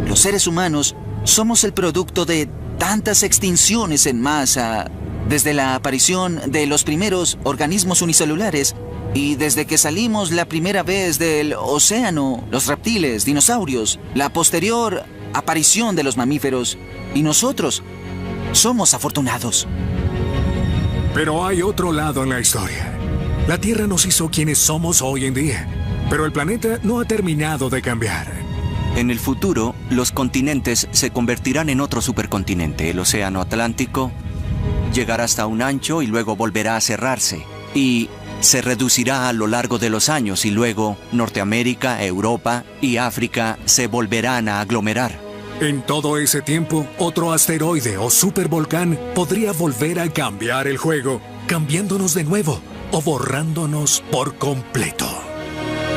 Speaker 5: los seres humanos, somos el producto de tantas extinciones en masa, desde la aparición de los primeros organismos unicelulares y desde que salimos la primera vez del océano, los reptiles, dinosaurios, la posterior aparición de los mamíferos, y nosotros somos afortunados.
Speaker 1: Pero hay otro lado en la historia. La Tierra nos hizo quienes somos hoy en día, pero el planeta no ha terminado de cambiar.
Speaker 10: En el futuro, los continentes se convertirán en otro supercontinente. El océano Atlántico llegará hasta un ancho y luego volverá a cerrarse. Y se reducirá a lo largo de los años y luego Norteamérica, Europa y África se volverán a aglomerar.
Speaker 1: En todo ese tiempo, otro asteroide o supervolcán podría volver a cambiar el juego, cambiándonos de nuevo o borrándonos por completo.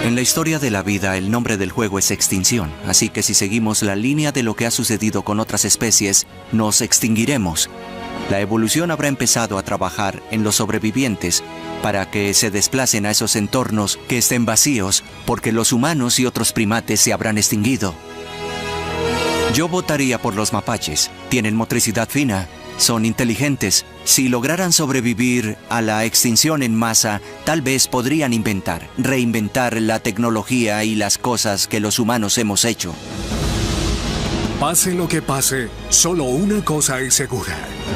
Speaker 10: En la historia de la vida, el nombre del juego es extinción, así que si seguimos la línea de lo que ha sucedido con otras especies, nos extinguiremos. La evolución habrá empezado a trabajar en los sobrevivientes para que se desplacen a esos entornos que estén vacíos, porque los humanos y otros primates se habrán extinguido. Yo votaría por los mapaches. Tienen motricidad fina, son inteligentes. Si lograran sobrevivir a la extinción en masa, tal vez podrían reinventar la tecnología y las cosas que los humanos hemos hecho.
Speaker 1: Pase lo que pase, solo una cosa es segura.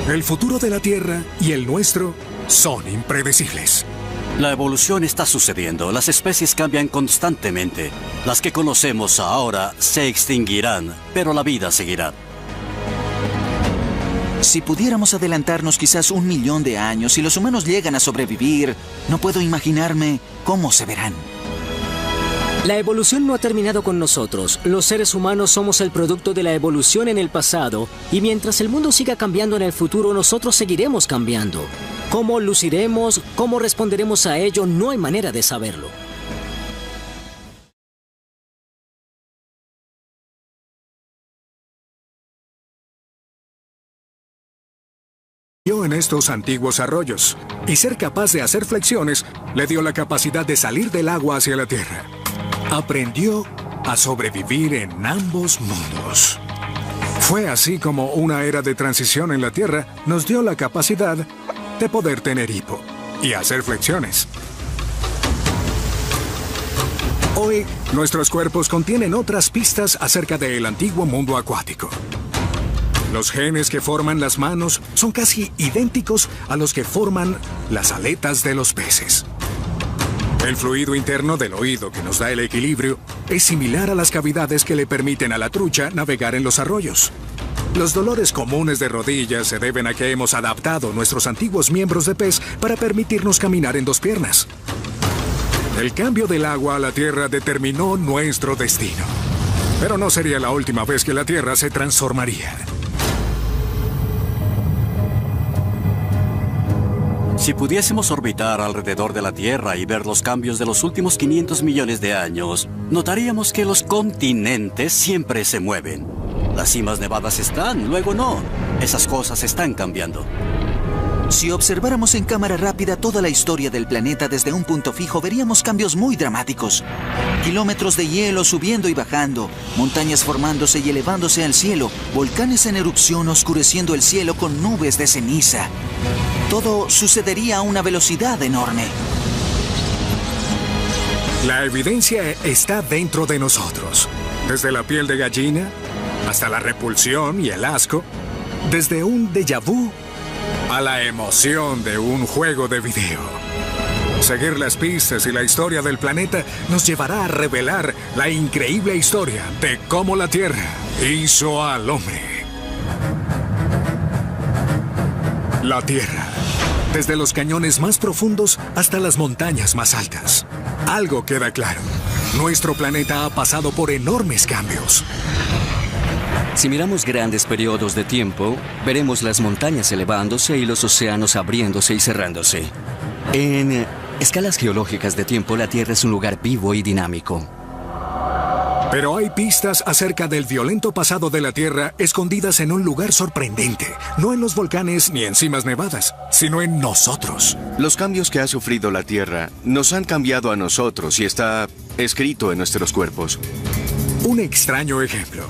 Speaker 1: El futuro de la Tierra y el nuestro son impredecibles.
Speaker 2: La evolución está sucediendo. Las especies cambian constantemente. Las que conocemos ahora se extinguirán, pero la vida seguirá.
Speaker 5: Si pudiéramos adelantarnos quizás 1 millón de años y los humanos llegan a sobrevivir, no puedo imaginarme cómo se verán.
Speaker 4: La evolución no ha terminado con nosotros. Los seres humanos somos el producto de la evolución en el pasado, y mientras el mundo siga cambiando en el futuro, nosotros seguiremos cambiando. ¿Cómo luciremos? ¿Cómo responderemos a ello? No hay manera de saberlo.
Speaker 1: En estos antiguos arroyos, y ser capaz de hacer flexiones le dio la capacidad de salir del agua hacia la tierra. Aprendió a sobrevivir en ambos mundos. Fue así como una era de transición en la Tierra nos dio la capacidad de poder tener hipo y hacer flexiones. Hoy, nuestros cuerpos contienen otras pistas acerca del antiguo mundo acuático. Los genes que forman las manos son casi idénticos a los que forman las aletas de los peces. El fluido interno del oído que nos da el equilibrio es similar a las cavidades que le permiten a la trucha navegar en los arroyos. Los dolores comunes de rodillas se deben a que hemos adaptado nuestros antiguos miembros de pez para permitirnos caminar en 2 piernas. El cambio del agua a la tierra determinó nuestro destino. Pero no sería la última vez que la tierra se transformaría.
Speaker 2: Si pudiésemos orbitar alrededor de la Tierra y ver los cambios de los últimos 500 millones de años, notaríamos que los continentes siempre se mueven. Las cimas nevadas están, luego no. Esas cosas están cambiando.
Speaker 5: Si observáramos en cámara rápida toda la historia del planeta desde un punto fijo, veríamos cambios muy dramáticos. Kilómetros de hielo subiendo y bajando, montañas formándose y elevándose al cielo, volcanes en erupción oscureciendo el cielo con nubes de ceniza. Todo sucedería a una velocidad enorme.
Speaker 1: La evidencia está dentro de nosotros. Desde la piel de gallina hasta la repulsión y el asco. Desde un déjà vu a la emoción de un juego de video. Seguir las pistas y la historia del planeta nos llevará a revelar la increíble historia de cómo la Tierra hizo al hombre. La Tierra desde los cañones más profundos hasta las montañas más altas. Algo queda claro. Nuestro planeta ha pasado por enormes cambios.
Speaker 7: Si miramos grandes periodos de tiempo, veremos las montañas elevándose y los océanos abriéndose y cerrándose. En escalas geológicas de tiempo, la Tierra es un lugar vivo y dinámico.
Speaker 1: Pero hay pistas acerca del violento pasado de la Tierra escondidas en un lugar sorprendente. No en los volcanes ni en cimas nevadas, sino en nosotros.
Speaker 6: Los cambios que ha sufrido la Tierra nos han cambiado a nosotros y está escrito en nuestros cuerpos.
Speaker 1: Un extraño ejemplo.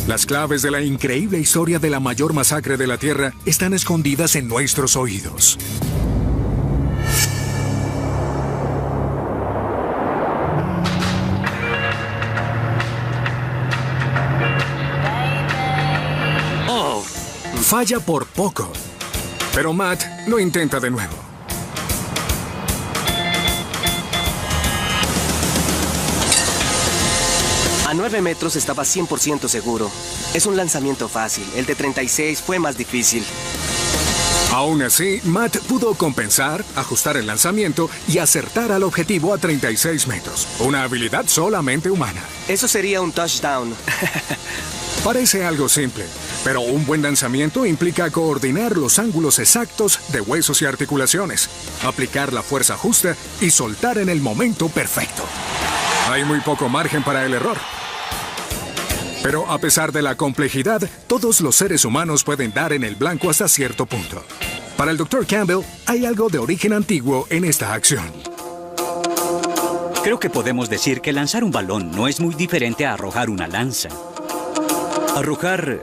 Speaker 1: Las claves de la increíble historia de la mayor masacre de la Tierra están escondidas en nuestros oídos. Falla por poco. Pero Matt lo intenta de nuevo.
Speaker 3: A 9 metros estaba 100% seguro. Es un lanzamiento fácil. El de 36 fue más difícil.
Speaker 1: Aún así, Matt pudo compensar, ajustar el lanzamiento y acertar al objetivo a 36 metros. Una habilidad solamente humana.
Speaker 3: Eso sería un touchdown.
Speaker 1: Parece algo simple, pero un buen lanzamiento implica coordinar los ángulos exactos de huesos y articulaciones, aplicar la fuerza justa y soltar en el momento perfecto. Hay muy poco margen para el error. Pero a pesar de la complejidad, todos los seres humanos pueden dar en el blanco hasta cierto punto. Para el Dr. Campbell, hay algo de origen antiguo en esta acción.
Speaker 2: Creo que podemos decir que lanzar un balón no es muy diferente a arrojar una lanza. Arrojar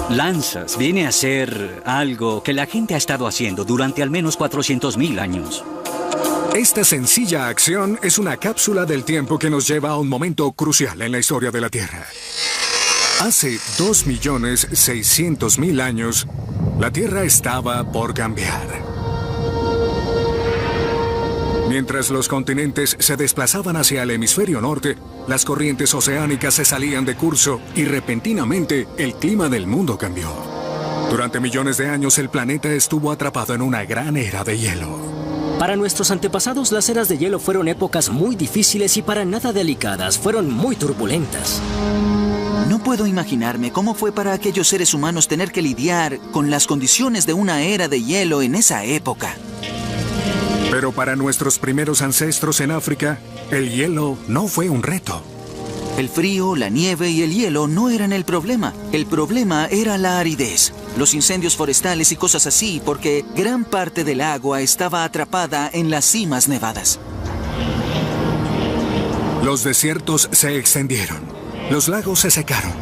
Speaker 2: lanzas viene a ser algo que la gente ha estado haciendo durante al menos 400,000 años.
Speaker 1: Esta sencilla acción es una cápsula del tiempo que nos lleva a un momento crucial en la historia de la Tierra. Hace 2.600.000 años, la Tierra estaba por cambiar. Mientras los continentes se desplazaban hacia el hemisferio norte, las corrientes oceánicas se salían de curso y repentinamente el clima del mundo cambió. Durante millones de años el planeta estuvo atrapado en una gran era de hielo.
Speaker 4: Para nuestros antepasados, las eras de hielo fueron épocas muy difíciles y para nada delicadas, fueron muy turbulentas.
Speaker 5: No puedo imaginarme cómo fue para aquellos seres humanos tener que lidiar con las condiciones de una era de hielo en esa época.
Speaker 1: Pero para nuestros primeros ancestros en África, el hielo no fue un reto.
Speaker 5: El frío, la nieve y el hielo no eran el problema. El problema era la aridez, los incendios forestales y cosas así, porque gran parte del agua estaba atrapada en las cimas nevadas.
Speaker 1: Los desiertos se extendieron, los lagos se secaron,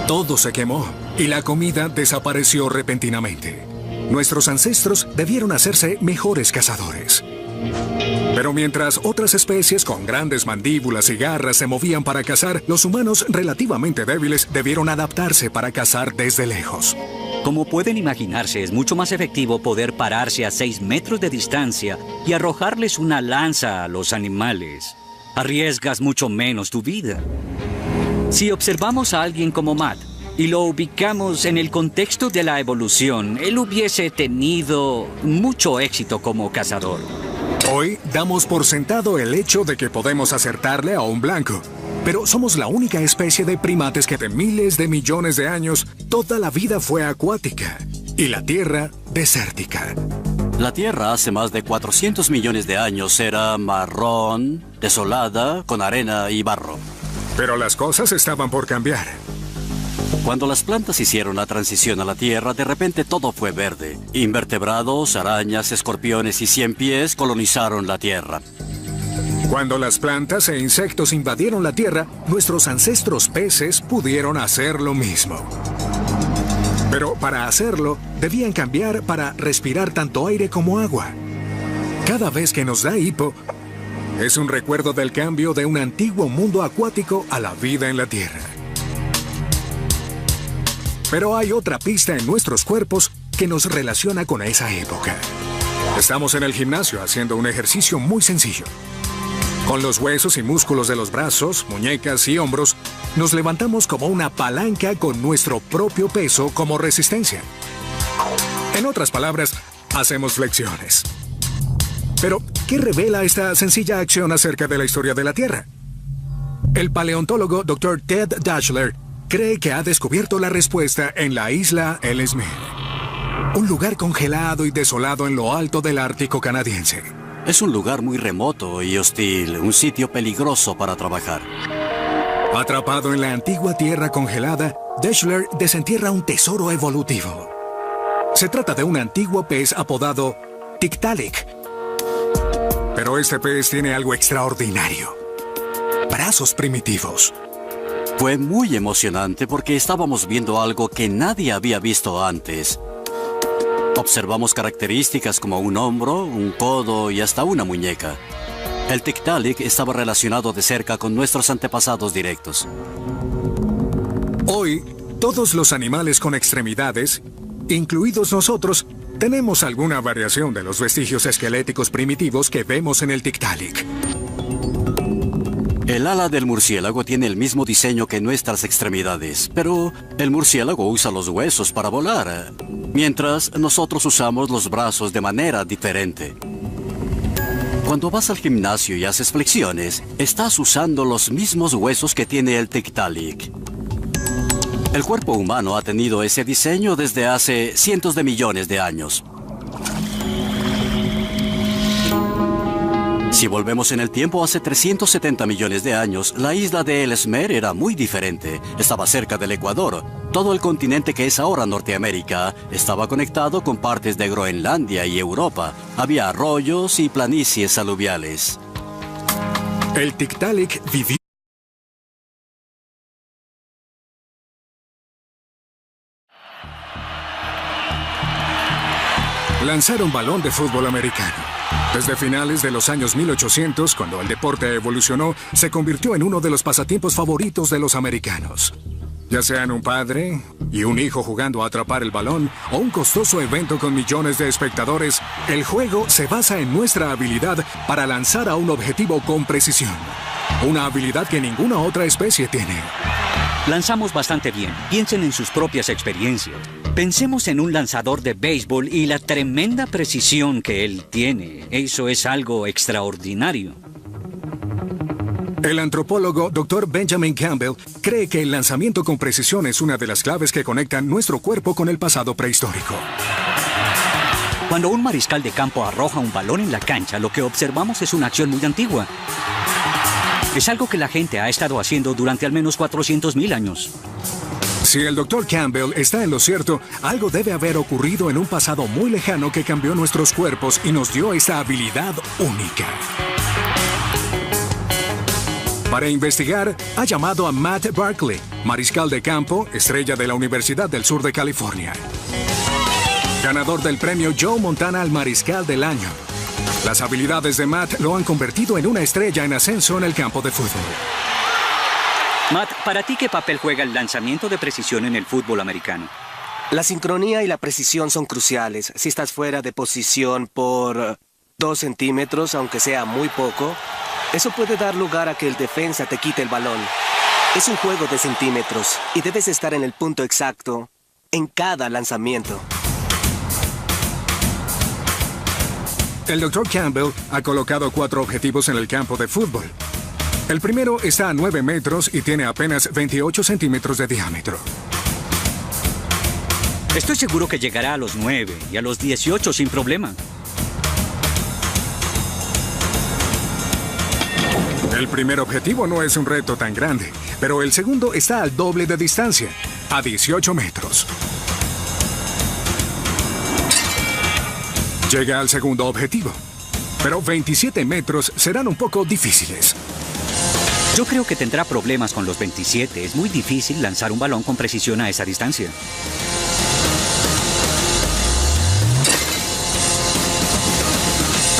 Speaker 1: todo se quemó y la comida desapareció repentinamente. Nuestros ancestros debieron hacerse mejores cazadores. Pero mientras otras especies con grandes mandíbulas y garras se movían para cazar, los humanos relativamente débiles debieron adaptarse para cazar desde lejos.
Speaker 2: Como pueden imaginarse, es mucho más efectivo poder pararse a 6 metros de distancia y arrojarles una lanza a los animales. Arriesgas mucho menos tu vida. Si observamos a alguien como Matt y lo ubicamos en el contexto de la evolución, él hubiese tenido mucho éxito como cazador.
Speaker 1: Hoy damos por sentado el hecho de que podemos acertarle a un blanco. Pero somos la única especie de primates que de miles de millones de años toda la vida fue acuática y la Tierra desértica.
Speaker 8: La Tierra hace más de 400 millones de años era marrón, desolada, con arena y barro.
Speaker 1: Pero las cosas estaban por cambiar.
Speaker 8: Cuando las plantas hicieron la transición a la Tierra, de repente todo fue verde. Invertebrados, arañas, escorpiones y ciempiés colonizaron la Tierra.
Speaker 1: Cuando las plantas e insectos invadieron la Tierra, nuestros ancestros peces pudieron hacer lo mismo. Pero para hacerlo, debían cambiar para respirar tanto aire como agua. Cada vez que nos da hipo, es un recuerdo del cambio de un antiguo mundo acuático a la vida en la Tierra. Pero hay otra pista en nuestros cuerpos que nos relaciona con esa época. Estamos en el gimnasio haciendo un ejercicio muy sencillo. Con los huesos y músculos de los brazos, muñecas y hombros, nos levantamos como una palanca con nuestro propio peso como resistencia. En otras palabras, hacemos flexiones. Pero, ¿qué revela esta sencilla acción acerca de la historia de la Tierra? El paleontólogo Dr. Ted Dashler cree que ha descubierto la respuesta en la isla Ellesmere, un lugar congelado y desolado en lo alto del Ártico canadiense.
Speaker 8: Es un lugar muy remoto y hostil, un sitio peligroso para trabajar.
Speaker 1: Atrapado en la antigua tierra congelada, Dashler desentierra un tesoro evolutivo. Se trata de un antiguo pez apodado Tiktaalik. Pero este pez tiene algo extraordinario: brazos primitivos.
Speaker 8: Fue muy emocionante porque estábamos viendo algo que nadie había visto antes. Observamos características como un hombro, un codo y hasta una muñeca. El Tiktaalik estaba relacionado de cerca con nuestros antepasados directos.
Speaker 1: Hoy, todos los animales con extremidades, incluidos nosotros, tenemos alguna variación de los vestigios esqueléticos primitivos que vemos en el Tiktaalik.
Speaker 8: El ala del murciélago tiene el mismo diseño que nuestras extremidades, pero el murciélago usa los huesos para volar, mientras nosotros usamos los brazos de manera diferente. Cuando vas al gimnasio y haces flexiones, estás usando los mismos huesos que tiene el Tiktaalik. El cuerpo humano ha tenido ese diseño desde hace cientos de millones de años. Si volvemos en el tiempo, hace 370 millones de años, la isla de Ellesmere era muy diferente. Estaba cerca del Ecuador. Todo el continente que es ahora Norteamérica estaba conectado con partes de Groenlandia y Europa. Había arroyos y planicies aluviales.
Speaker 1: El Tiktaalik vivió. Lanzar un balón de fútbol americano. Desde finales de los años 1800, cuando el deporte evolucionó, se convirtió en uno de los pasatiempos favoritos de los americanos. Ya sean un padre y un hijo jugando a atrapar el balón o un costoso evento con millones de espectadores, el juego se basa en nuestra habilidad para lanzar a un objetivo con precisión. Una habilidad que ninguna otra especie tiene.
Speaker 2: Lanzamos bastante bien. Piensen en sus propias experiencias. Pensemos en un lanzador de béisbol y la tremenda precisión que él tiene. Eso es algo extraordinario.
Speaker 1: El antropólogo Dr. Benjamin Campbell cree que el lanzamiento con precisión es una de las claves que conectan nuestro cuerpo con el pasado prehistórico.
Speaker 2: Cuando un mariscal de campo arroja un balón en la cancha, lo que observamos es una acción muy antigua. Es algo que la gente ha estado haciendo durante al menos 400,000 años.
Speaker 1: Si el Dr. Campbell está en lo cierto, algo debe haber ocurrido en un pasado muy lejano que cambió nuestros cuerpos y nos dio esta habilidad única. Para investigar, ha llamado a Matt Barkley, mariscal de campo, estrella de la Universidad del Sur de California. Ganador del premio Joe Montana al Mariscal del Año. Las habilidades de Matt lo han convertido en una estrella en ascenso en el campo de fútbol.
Speaker 2: Matt, ¿para ti qué papel juega el lanzamiento de precisión en el fútbol americano?
Speaker 3: La sincronía y la precisión son cruciales. Si estás fuera de posición por 2 centímetros, aunque sea muy poco, eso puede dar lugar a que el defensa te quite el balón. Es un juego de centímetros y debes estar en el punto exacto en cada lanzamiento.
Speaker 1: El Dr. Campbell ha colocado 4 objetivos en el campo de fútbol. El primero está a 9 metros y tiene apenas 28 centímetros de diámetro.
Speaker 2: Estoy seguro que llegará a los 9 y a los 18 sin problema.
Speaker 1: El primer objetivo no es un reto tan grande, pero el segundo está al doble de distancia, a 18 metros. Llega al segundo objetivo, pero 27 metros serán un poco difíciles.
Speaker 2: Yo creo que tendrá problemas con los 27. Es muy difícil lanzar un balón con precisión a esa distancia.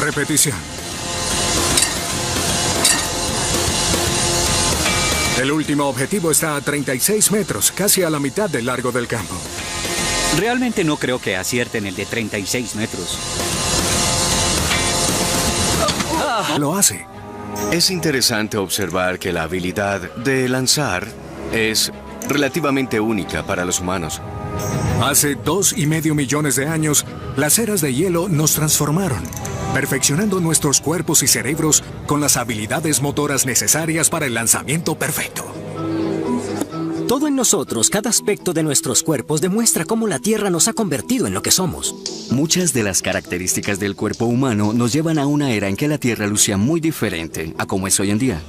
Speaker 1: Repetición. El último objetivo está a 36 metros, casi a la mitad del largo del campo.
Speaker 2: Realmente no creo que acierten el de 36 metros.
Speaker 1: Lo hace.
Speaker 6: Es interesante observar que la habilidad de lanzar es relativamente única para los humanos.
Speaker 1: Hace 2,5 millones de años, las eras de hielo nos transformaron, perfeccionando nuestros cuerpos y cerebros con las habilidades motoras necesarias para el lanzamiento perfecto.
Speaker 4: Todo en nosotros, cada aspecto de nuestros cuerpos demuestra cómo la Tierra nos ha convertido en lo que somos.
Speaker 7: Muchas de las características del cuerpo humano nos llevan a una era en que la Tierra lucía muy diferente a como es hoy en día.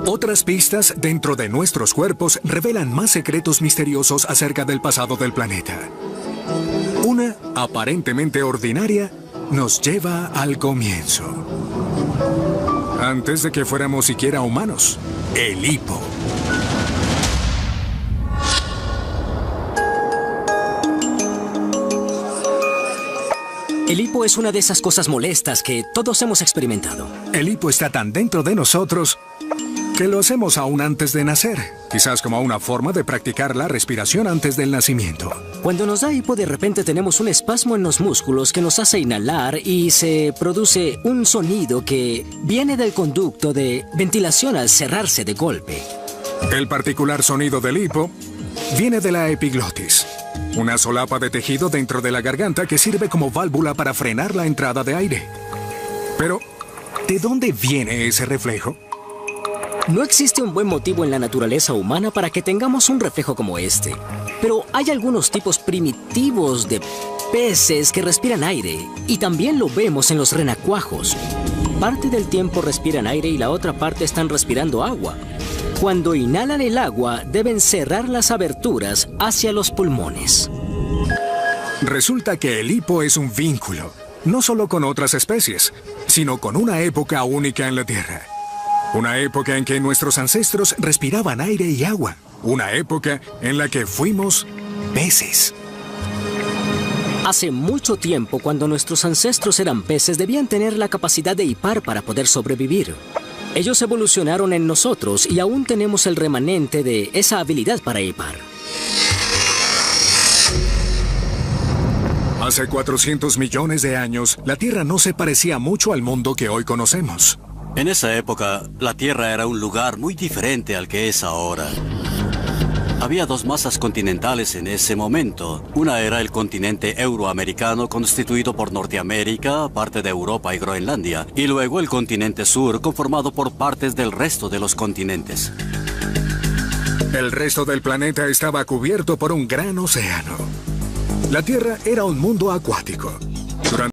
Speaker 1: Otras pistas dentro de nuestros cuerpos revelan más secretos misteriosos acerca del pasado del planeta. Una, aparentemente ordinaria, nos lleva al comienzo. Antes de que fuéramos siquiera humanos, el hipo.
Speaker 4: El hipo es una de esas cosas molestas que todos hemos experimentado.
Speaker 1: El hipo está tan dentro de nosotros que lo hacemos aún antes de nacer, quizás como una forma de practicar la respiración antes del nacimiento.
Speaker 4: Cuando nos da hipo, de repente tenemos un espasmo en los músculos que nos hace inhalar y se produce un sonido que viene del conducto de ventilación al cerrarse de golpe.
Speaker 1: El particular sonido del hipo viene de la epiglotis, una solapa de tejido dentro de la garganta que sirve como válvula para frenar la entrada de aire. Pero, ¿de dónde viene ese reflejo?
Speaker 4: No existe un buen motivo en la naturaleza humana para que tengamos un reflejo como este. Pero hay algunos tipos primitivos de peces que respiran aire, y también lo vemos en los renacuajos. Parte del tiempo respiran aire y la otra parte están respirando agua. Cuando inhalan el agua, deben cerrar las aberturas hacia los pulmones.
Speaker 1: Resulta que el hipo es un vínculo, no solo con otras especies, sino con una época única en la Tierra. Una época en que nuestros ancestros respiraban aire y agua. Una época en la que fuimos peces.
Speaker 4: Hace mucho tiempo, cuando nuestros ancestros eran peces, debían tener la capacidad de hipar para poder sobrevivir. Ellos evolucionaron en nosotros y aún tenemos el remanente de esa habilidad para hipar.
Speaker 1: Hace 400 millones de años, la Tierra no se parecía mucho al mundo que hoy conocemos.
Speaker 8: En esa época, la Tierra era un lugar muy diferente al que es ahora. Había dos masas continentales en ese momento. Una era el continente euroamericano, constituido por Norteamérica, parte de Europa y Groenlandia, y luego el continente sur, conformado por partes del resto de los continentes.
Speaker 1: El resto del planeta estaba cubierto por un gran océano. La Tierra era un mundo acuático.